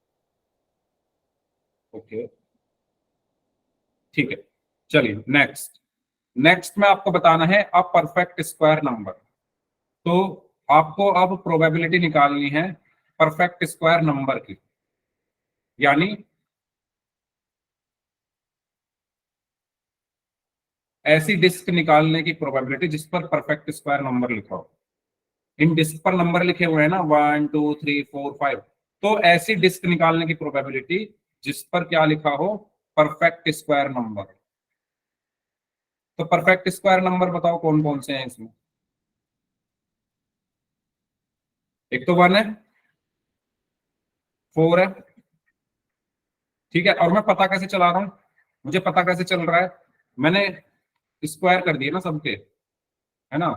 ओके ठीक है, चलिए नेक्स्ट। नेक्स्ट में आपको बताना है अ परफेक्ट स्क्वायर नंबर। तो आपको अब प्रोबेबिलिटी निकालनी है परफेक्ट स्क्वायर नंबर की, यानी ऐसी डिस्क निकालने की प्रोबेबिलिटी जिस पर परफेक्ट स्क्वायर नंबर लिखा हो। इन डिस्क पर नंबर लिखे हुए हैं ना 1 2 3 4 5, तो ऐसी डिस्क निकालने की प्रोबेबिलिटी जिस पर क्या लिखा हो परफेक्ट स्क्वायर नंबर। तो परफेक्ट स्क्वायर नंबर बताओ कौन कौन से हैं इसमें। एक तो 1 है, 4 है, ठीक है, और मैं पता कैसे चला रहा हूं, मुझे पता कैसे चल रहा है, मैंने स्क्वायर कर दिए ना सबके, है ना।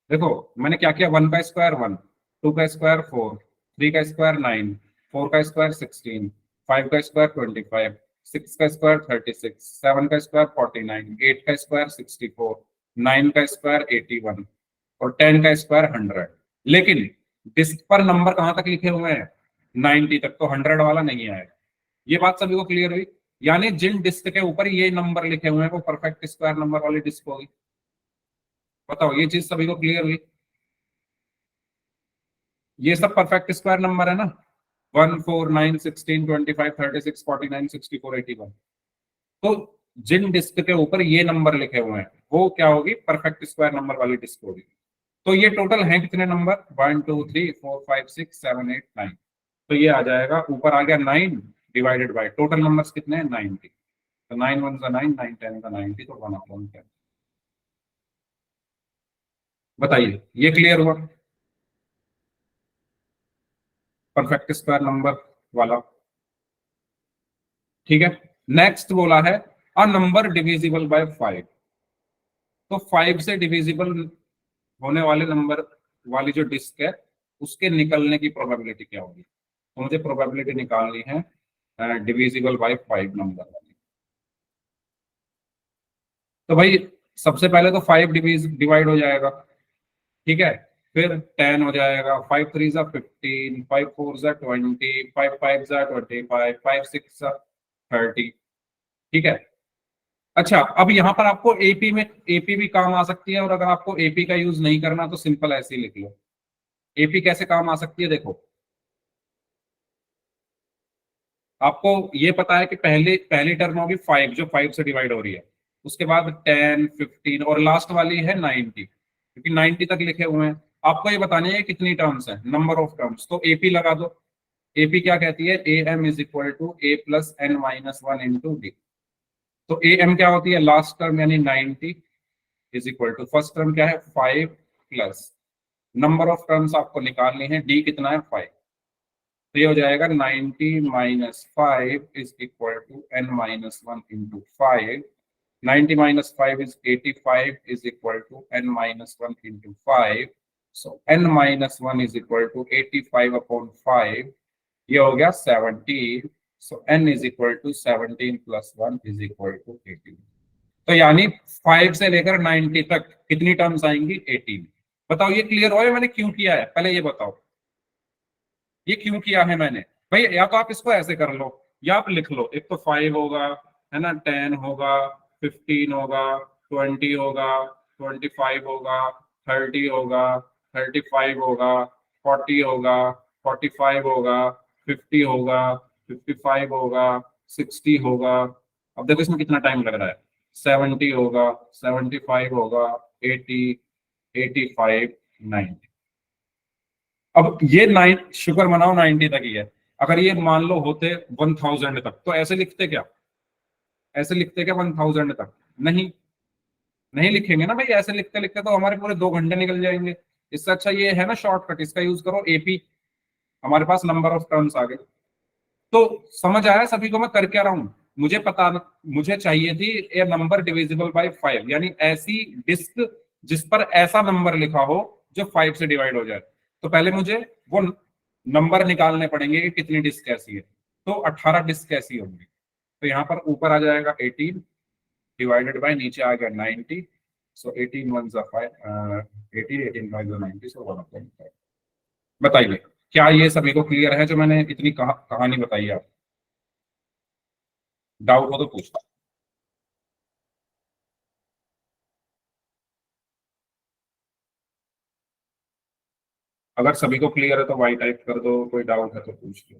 देखो मैंने क्या किया, 1 का स्क्वायर 1, 2 का स्क्वायर 4, 3 का स्क्वायर 9, 4 का स्क्वायर 16, 5 का स्क्वायर 25, 6 का स्क्वायर 36, 7 का स्क्वायर 49, 8 का स्क्वायर 64, 9 का स्क्वायर 81 और 10 का स्क्वायर 100। लेकिन डिस्क पर नंबर कहां तक लिखे हुए हैं, 90 तक, तो 100 वाला नहीं आया। ये बात सभी को क्लियर हुई, यानी जिन डिस्क के ऊपर ये नंबर लिखे हुए हैं वो परफेक्ट स्क्वायर नंबर वाली डिस्क होगी। बताओ ये चीज सभी को क्लियर हुई, ये सब परफेक्ट स्क्वायर नंबर है ना, 1 4 9 16 25 36 49 64 81। तो जिन डिस्क के ऊपर ये नंबर लिखे हुए हैं वो क्या होगी, परफेक्ट स्क्वायर नंबर वाली डिस्क होगी। तो ये टोटल है कितने नंबर, 1 2 3 4 5 6 7 8 9। तो ये आ जाएगा, ऊपर आ गया 9 डिवाइडेड बाय टोटल नंबर्स कितने हैं 90। तो 9 1 9 9 10 90, तो 1/10। बताइए ये क्लियर हुआ, परफेक्ट स्क्वायर नंबर वाला। ठीक है, नेक्स्ट बोला है अ नंबर डिविजिबल बाय 5। तो 5 से डिविजिबल होने वाले नंबर वाली जो डिस्क है उसके निकलने की प्रोबेबिलिटी क्या होगी। तो मुझे प्रोबेबिलिटी निकालनी है डिविजिबल बाय 5 नंबर वाली। तो भाई सबसे पहले तो 5 डिवाइड हो जाएगा, ठीक है, फिर 10 हो जाएगा, 5 3 जा 15, 5 4 जा 20, 5 5 जा 25, 5 6 जा 30। ठीक है, अच्छा अब यहाँ पर आपको एपी में, एपी भी काम आ सकती है, और अगर आपको एपी का यूज नहीं करना तो सिंपल ऐसे ही लिख लो। एपी कैसे काम आ सकती है, देखो आपको ये पता है कि पहले पहली टर्म होगी 5 जो 5 से डिवाइड हो रही है, उसके बाद 10 15 और लास्ट वाली है 90, क्योंकि 90 तक लिखे हुए हैं। आपको ये बतानी है कितनी टर्म्स है, नंबर ऑफ टर्म्स। तो एपी लगा दो, एपी क्या कहती है, A M is equal to A plus N minus one into D. तो ए एम क्या होती है, लास्ट टर्म यानी 90 is equal to first term क्या है 5 प्लस नंबर ऑफ टर्म्स आपको निकालनी है, डी कितना है 5। तो ये हो जाएगा 90 minus 5 is equal to N minus one into 5। 90 minus 5 is 85 is equal to N minus one into 5। So N minus one is equal to 85 upon 5, ये हो गया 17। So N is equal to 17 plus 1 is equal to 18। तो यानी 5 से लेकर 90 तक कितनी टर्म्स आएंगी, 18। बताओ ये क्लियर हो, मैंने क्यों किया है, पहले ये बताओ ये क्यों किया है मैंने। भाई या तो आप इसको ऐसे कर लो या आप लिख लो, एक तो 5 होगा, है ना, 10 होगा, 15 होगा, 20 होगा, 25 होगा, 30 होगा, 35 होगा, 40 होगा, 45 होगा, 50 होगा, 55 होगा, 60 होगा। अब देखो इसमें कितना टाइम लग रहा है, 70 होगा, 75 होगा, 80, 85, 90। अब ये 9 शुक्र मनाओ 90 तक ही है, अगर ये मान लो होते 1000 तक तो ऐसे लिखते क्या, ऐसे लिखते क्या 1000 तक, नहीं नहीं लिखेंगे ना भाई, ऐसे लिखते लिखते तो हमारे पूरे 2 घंटे निकल जाएंगे। इससे अच्छा ये है ना शॉर्टकट, इसका यूज करो एपी, हमारे पास नंबर ऑफ टर्म्स आ गए। तो समझ आया सभी को मैं कर क्या रहा हूं, मुझे पता, मुझे चाहिए थी ए नंबर डिविजिबल बाय 5, यानी ऐसी डिस्क जिस पर ऐसा नंबर लिखा हो जो 5 से डिवाइड हो जाए। तो पहले मुझे वो नंबर निकालने पड़ेंगे कि कितनी डिस्क ऐसी है। तो 18 डिस्क ऐसी होंगी। तो यहाँ पर ऊपर आ जाएगा 18 डिवाइडेड बाय, नीचे आ गया 90। सो 18 1 जा 5, 80, 18 5 जा 90, सो 1/5। बताइए क्या ये सभी को क्लियर है जो मैंने इतनी कहानी बताई है, आप डाउट हो तो पूछना। अगर सभी को क्लियर है तो वाई टाइप कर दो, कोई डाउट है तो पूछ लो।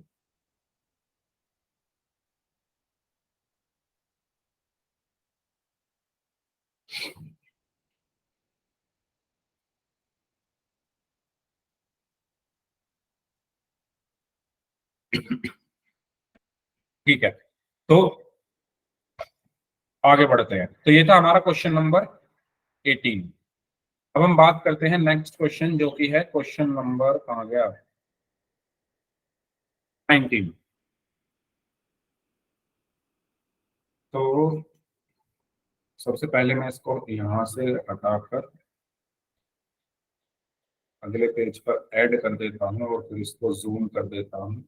ठीक है, तो आगे बढ़ते हैं। तो ये था हमारा क्वेश्चन नंबर 18। अब हम बात करते हैं नेक्स्ट क्वेश्चन, जो कि है क्वेश्चन नंबर कहाँ गया, 19। तो सबसे पहले मैं इसको यहां से हटाकर अगले पेज पर ऐड कर देता हूँ और फिर इसको जूम कर देता हूँ।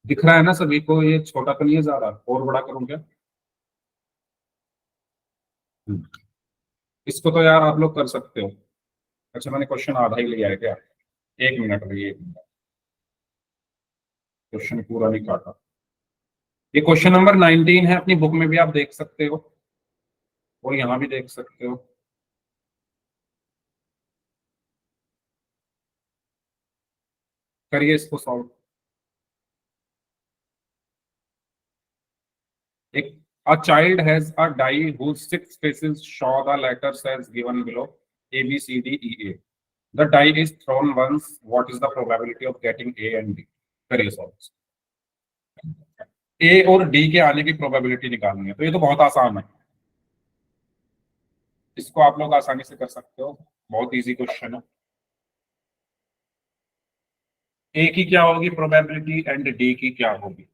दिख रहा है ना सभी को? ये छोटा तो नहीं है ज्यादा? और बड़ा करूँ क्या? हम्म। इसको तो यार आप लोग कर सकते हो। अच्छा, मैंने क्वेश्चन आधा ही लिया है क्या? एक मिनट भैया, एक मिनट, क्वेश्चन पूरा नहीं काटा। ये क्वेश्चन नंबर 19 है, अपनी बुक में भी आप देख सकते हो और यहाँ भी देख सकते हो। करिए इसको सॉल्व। एक A child has a die whose six faces show the letters as given below: A, B, C, D, E, A. The die is thrown once. What is the probability of getting A and D? करिए सॉल्व। ए और डी के आने की प्रोबेबिलिटी निकालनी है, तो ये तो बहुत आसान है, इसको आप लोग आसानी से कर सकते हो, बहुत इजी क्वेश्चन है। ए की क्या होगी प्रोबेबिलिटी एंड डी की क्या होगी?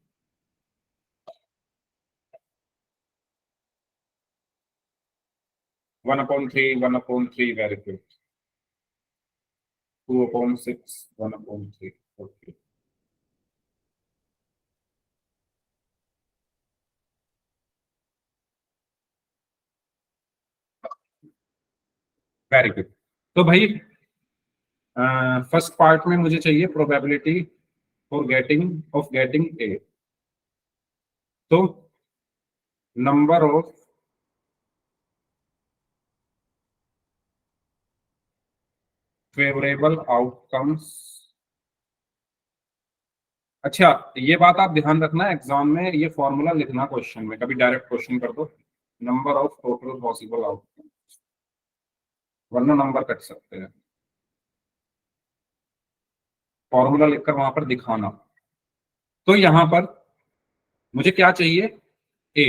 One upon three, one upon three, very good. 2/6, 1/3, okay. Very good. तो भाई फर्स्ट पार्ट में मुझे चाहिए प्रोबेबिलिटी फॉर गेटिंग ए। तो नंबर ऑफ फेवरेबल आउटकम्स। अच्छा, ये बात आप ध्यान रखना, एग्जाम में ये फॉर्मूला लिखना क्वेश्चन में, कभी डायरेक्ट क्वेश्चन कर दो number of total possible outcome, वरना नंबर कट सकते हैं। फॉर्मूला लिखकर वहां पर दिखाना। तो यहां पर मुझे क्या चाहिए? ए।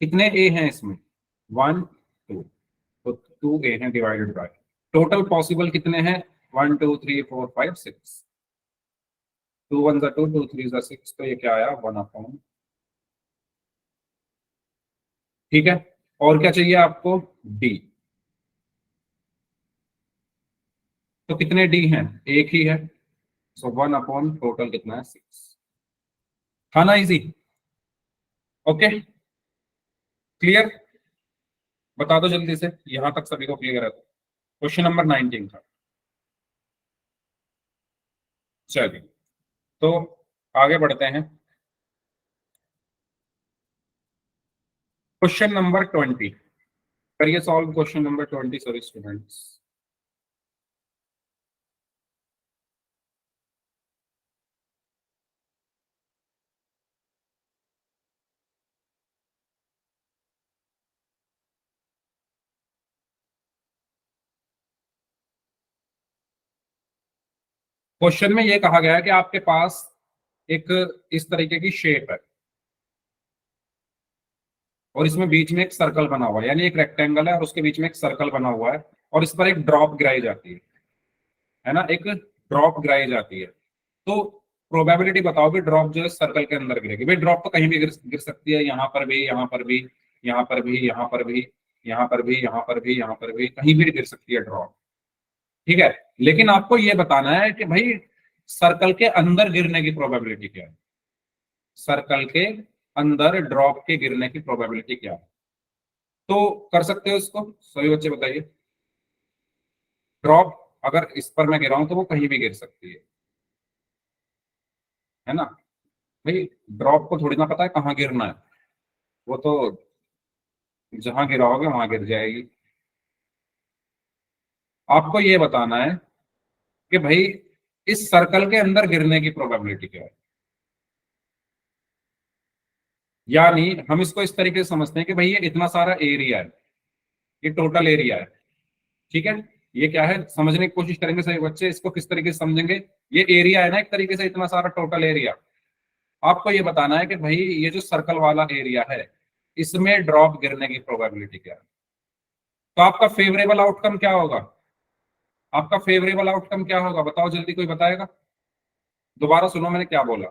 कितने ए हैं इसमें? 1 2, तो 2 ए हैं डिवाइडेड बाय टोटल पॉसिबल कितने हैं? 1 2 3 4 5 6। 2 1 2, 2 3 6, तो ये क्या आया? 1/। ठीक है, और क्या चाहिए आपको? डी। तो कितने डी हैं? एक ही है, सो 1/, टोटल कितना है? 6। था ना इजी? Okay, clear? बता दो जल्दी से, यहां तक सभी को क्लियर है? क्वेश्चन नंबर 19 था। चलिए, तो आगे बढ़ते हैं। क्वेश्चन नंबर 20 करिए solve. Question number 20, sorry students. Question में ये कहा गया है कि आपके पास एक इस तरीके की शेप है और इसमें बीच में एक सर्कल बना हुआ है, यानी एक रेक्टेंगल है और उसके बीच में एक सर्कल बना हुआ है, और इस पर एक ड्रॉप गिराई जाती है ना, एक ड्रॉप गिराई जाती है। तो प्रोबेबिलिटी बताओ कि ड्रॉप जो है सर्कल के अंदर गिरेगी। भाई ड्रॉप तो कहीं भी गिर सकती है, यहाँ पर भी, यहाँ पर भी, यहाँ पर भी, यहाँ पर भी, यहाँ पर भी, यहाँ पर भी, यहाँ पर भी, कहीं भी गिर सकती है ड्रॉप। ठीक है, लेकिन आपको ये बताना है कि भाई सर्कल के अंदर गिरने की प्रोबेबिलिटी क्या है, सर्कल के अंदर ड्रॉप के गिरने की प्रोबेबिलिटी क्या है। तो कर सकते हो इसको, सभी बच्चे बताइए। ड्रॉप अगर इस पर मैं गिराऊं तो वो कहीं भी गिर सकती है ना? भाई ड्रॉप को थोड़ी ना पता है कहाँ गिरना है, वो तो जहां गिराओगे वहां गिर जाएगी। आपको ये बताना है कि भाई इस सर्कल के अंदर गिरने की प्रोबेबिलिटी क्या है। यानी हम इसको इस तरीके से समझते हैं कि भाई ये इतना सारा एरिया है, ये टोटल एरिया है। ठीक है, ये क्या है समझने की कोशिश करेंगे सभी बच्चे, इसको किस तरीके से समझेंगे। ये एरिया है ना एक तरीके से, इतना सारा टोटल एरिया। आपको ये बताना है कि भाई ये जो सर्कल वाला एरिया है इसमें ड्रॉप गिरने की प्रोबेबिलिटी क्या है। तो आपका फेवरेबल आउटकम क्या होगा? आपका फेवरेबल आउटकम क्या होगा बताओ जल्दी, कोई बताएगा? दोबारा सुनो मैंने क्या बोला।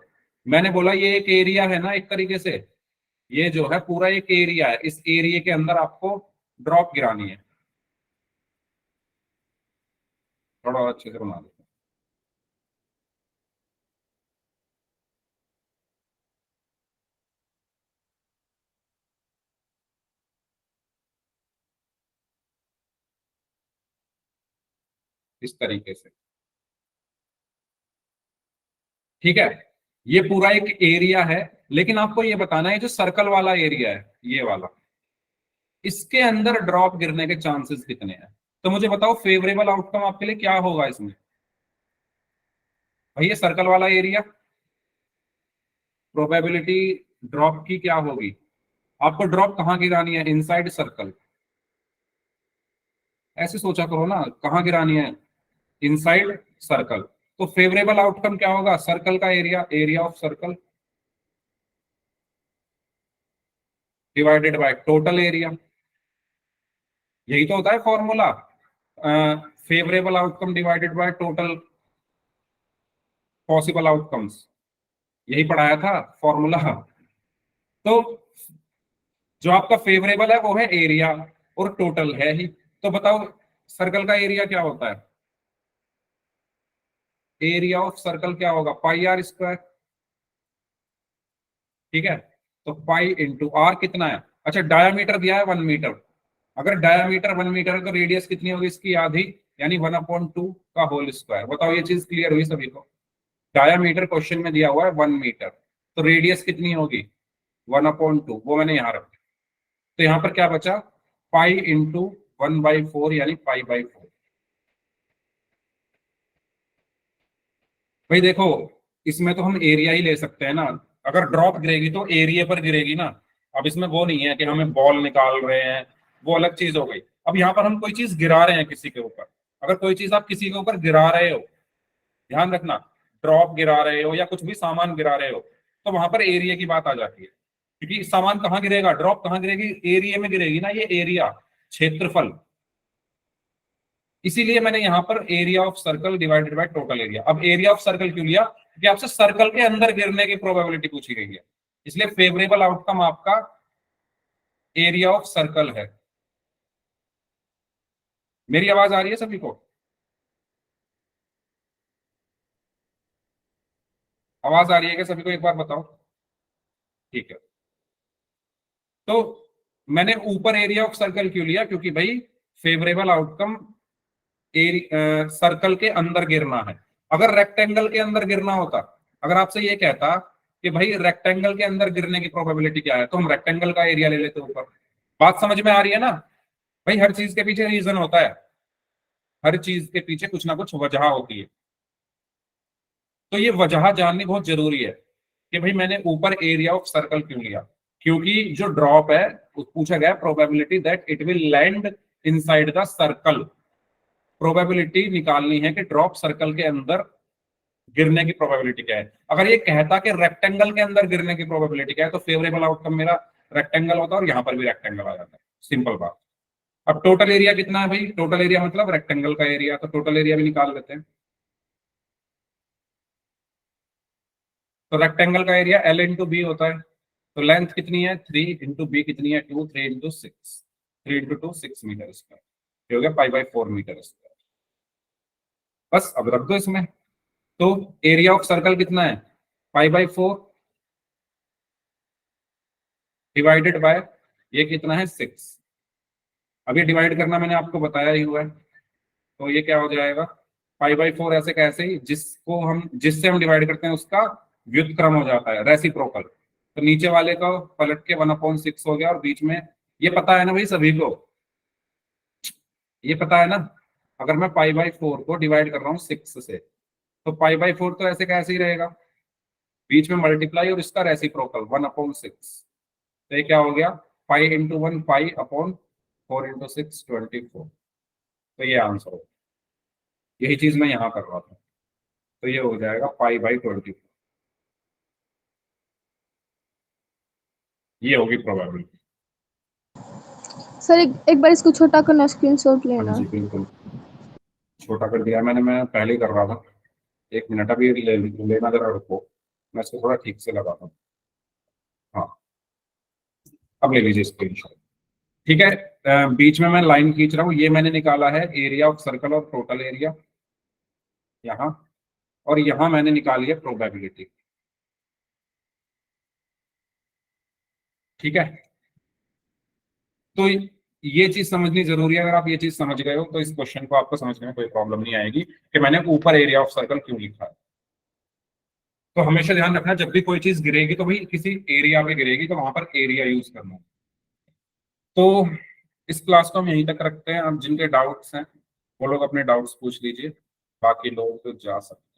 मैंने बोला ये एक एरिया है ना, एक तरीके से ये जो है पूरा एक एरिया है, इस एरिया के अंदर आपको ड्रॉप गिरानी है। थोड़ा और अच्छे से बना देते हैं। इस तरीके से, ठीक है। ये पूरा एक एरिया है, लेकिन आपको ये बताना है जो सर्कल वाला एरिया है ये वाला, इसके अंदर ड्रॉप गिरने के चांसेस कितने हैं। तो मुझे बताओ फेवरेबल आउटकम आपके लिए क्या होगा इसमें। भाई ये सर्कल वाला एरिया, प्रोबेबिलिटी ड्रॉप की क्या होगी। आपको ड्रॉप कहाँ गिरानी है, इनसाइड सर्कल। ऐसे सोचा करो ना, कहाँ गिरानी है, इनसाइड सर्कल। तो फेवरेबल आउटकम क्या होगा, सर्कल का area, area of circle divided by total area. यही तो होता है formula, favourable outcome divided by total possible outcomes. यही पढ़ाया था फॉर्मूला। तो जो आपका फेवरेबल है वो है एरिया, और टोटल है ही। तो बताओ सर्कल का एरिया क्या होता है, एरिया ऑफ सर्कल क्या होगा, पाई आर स्क्वायर। ठीक है, तो पाई इंटू आर कितना है, अच्छा डायामीटर दिया है 1 मीटर। अगर डायामीटर 1 मीटर है तो रेडियस कितनी होगी इसकी, आधी, यानी 1/2 का होल स्क्वायर। बताओ ये चीज क्लियर हुई सभी को। डायामीटर क्वेश्चन में दिया हुआ है 1 मीटर, तो रेडियस कितनी होगी 1/2, वो मैंने यहाँ रखा। तो यहाँ पर क्या बचा, पाई इंटू 1/4 यानी पाई/4। भाई देखो, इसमें तो हम एरिया ही ले सकते हैं ना, अगर ड्रॉप गिरेगी तो एरिया पर गिरेगी ना। अब इसमें वो नहीं है कि हमें बॉल निकाल रहे हैं, वो अलग चीज हो गई। अब यहाँ पर हम कोई चीज गिरा रहे हैं किसी के ऊपर, अगर कोई चीज आप किसी के ऊपर गिरा रहे हो, ध्यान रखना, ड्रॉप गिरा रहे हो या कुछ भी सामान गिरा रहे हो, तो वहां पर एरिया की बात आ जाती है। क्योंकि सामान कहाँ गिरेगा, ड्रॉप कहाँ गिरेगी, एरिया में गिरेगी ना, ये एरिया, क्षेत्रफल। इसीलिए मैंने यहाँ पर area of circle divided by total area. अब एरिया ऑफ सर्कल क्यों लिया, क्योंकि आपसे सर्कल के अंदर गिरने की प्रोबेबिलिटी पूछी गई है, इसलिए फेवरेबल आउटकम आपका एरिया ऑफ सर्कल है। मेरी आवाज आ रही है सभी को, आवाज आ रही है क्या सभी को, एक बार बताओ। ठीक है, तो मैंने ऊपर एरिया ऑफ सर्कल क्यों लिया, क्योंकि भाई फेवरेबल आउटकम सर्कल के अंदर गिरना है। अगर रेक्टेंगल के अंदर गिरना होता, अगर आपसे ये कहता कि भाई रेक्टेंगल के अंदर गिरने की प्रोबेबिलिटी क्या है, तो हम रेक्टेंगल का एरिया ले लेते ऊपर। बात समझ में आ रही है ना। भाई हर चीज के पीछे रीजन होता है, हर चीज के पीछे कुछ ना कुछ वजह होती है। तो ये वजह जाननी बहुत जरूरी है कि भाई मैंने ऊपर एरिया ऑफ सर्कल क्यों लिया, क्योंकि जो ड्रॉप है पूछा गया probability that it will land inside the circle. Probability निकालनी है कि ड्रॉप सर्कल के अंदर गिरने की प्रोबेबिलिटी क्या है। अगर ये कहता कि रेक्टेंगल के अंदर गिरने की प्रोबेबिलिटी क्या है, तो फेवरेबल आउटकम मेरा रेक्टेंगल होता और यहाँ पर भी रेक्टेंगल आ जाता है, सिंपल बात। अब टोटल एरिया कितना है भाई, टोटल एरिया मतलब रेक्टेंगल का एरिया, तो टोटल एरिया भी निकाल लेते हैं। तो रेक्टेंगल का एरिया L इंटू बी होता है, तो लेंथ कितनी है 3 इंटू बी कितनी है 2, 3 इंटू 6, 3 इंटू 2 6 मीटर स्क्वायर, ये हो गया पाई/4 मीटर स्क्वायर। बस अब रख दो इसमें। तो एरिया ऑफ सर्कल कितना है, पाई/4 डिवाइडेड बाय ये कितना है 6। अब ये डिवाइड करना मैंने आपको बताया ही हुआ है, तो ये क्या हो जाएगा, पाई/4 ऐसे कैसे ही, जिससे हम डिवाइड करते हैं उसका व्युत्क्रम हो जाता है, रेसिप्रोकल। तो नीचे वाले का पलट के 1/6 हो गया, और बीच में ये पता है ना भाई सभी को, ये पता है ना, अगर मैं पाई/4 को डिवाइड कर रहा हूँ 6 से, तो पाई/4 तो ऐसे कैसे ही रहेगा, बीच में मल्टीप्लाई और इसका रेसिप्रोकल 1/6। तो ये क्या हो गया, pi into 1 pi upon 4 into 6 24। तो ये आंसर हो, यही चीज मैं यहाँ कर रहा था। तो ये हो जाएगा पाई/24, ये होगी प्रोबेबिलिटी। सर एक बार इसको छोटा करना, स्क्रीनशॉट हाँ लेना। जी बिल्कुल, छोटा कर दिया मैंने, मैं पहले ही कर रहा था। 1 मिनट अभी लेना जरा रुको। मैं इसको थोड़ा ठीक से लगाता हूँ। हाँ, अब ले लीजिए स्क्रीनशॉट। ठीक है, बीच में मैं लाइन खींच रहा हूँ, ये मैंने निकाला है एरिया ऑफ सर्कल और टोटल एरिया यहाँ, और यहाँ मैंने निकाली है प्रोबेबिलिटी। ठीक है, तो ये चीज समझनी जरूरी है। अगर आप ये चीज समझ गए हो तो इस क्वेश्चन को आपको समझने में कोई प्रॉब्लम नहीं आएगी कि मैंने ऊपर एरिया ऑफ सर्कल क्यों लिखा है। तो हमेशा ध्यान रखना, जब भी कोई चीज गिरेगी तो भाई किसी एरिया पे गिरेगी, तो वहां पर एरिया यूज करना। तो इस क्लास को हम यहीं तक रखते हैं। अब जिनके डाउट्स हैं वो लोग अपने डाउट्स पूछ लीजिए, बाकी लोग तो जा सकते हैं।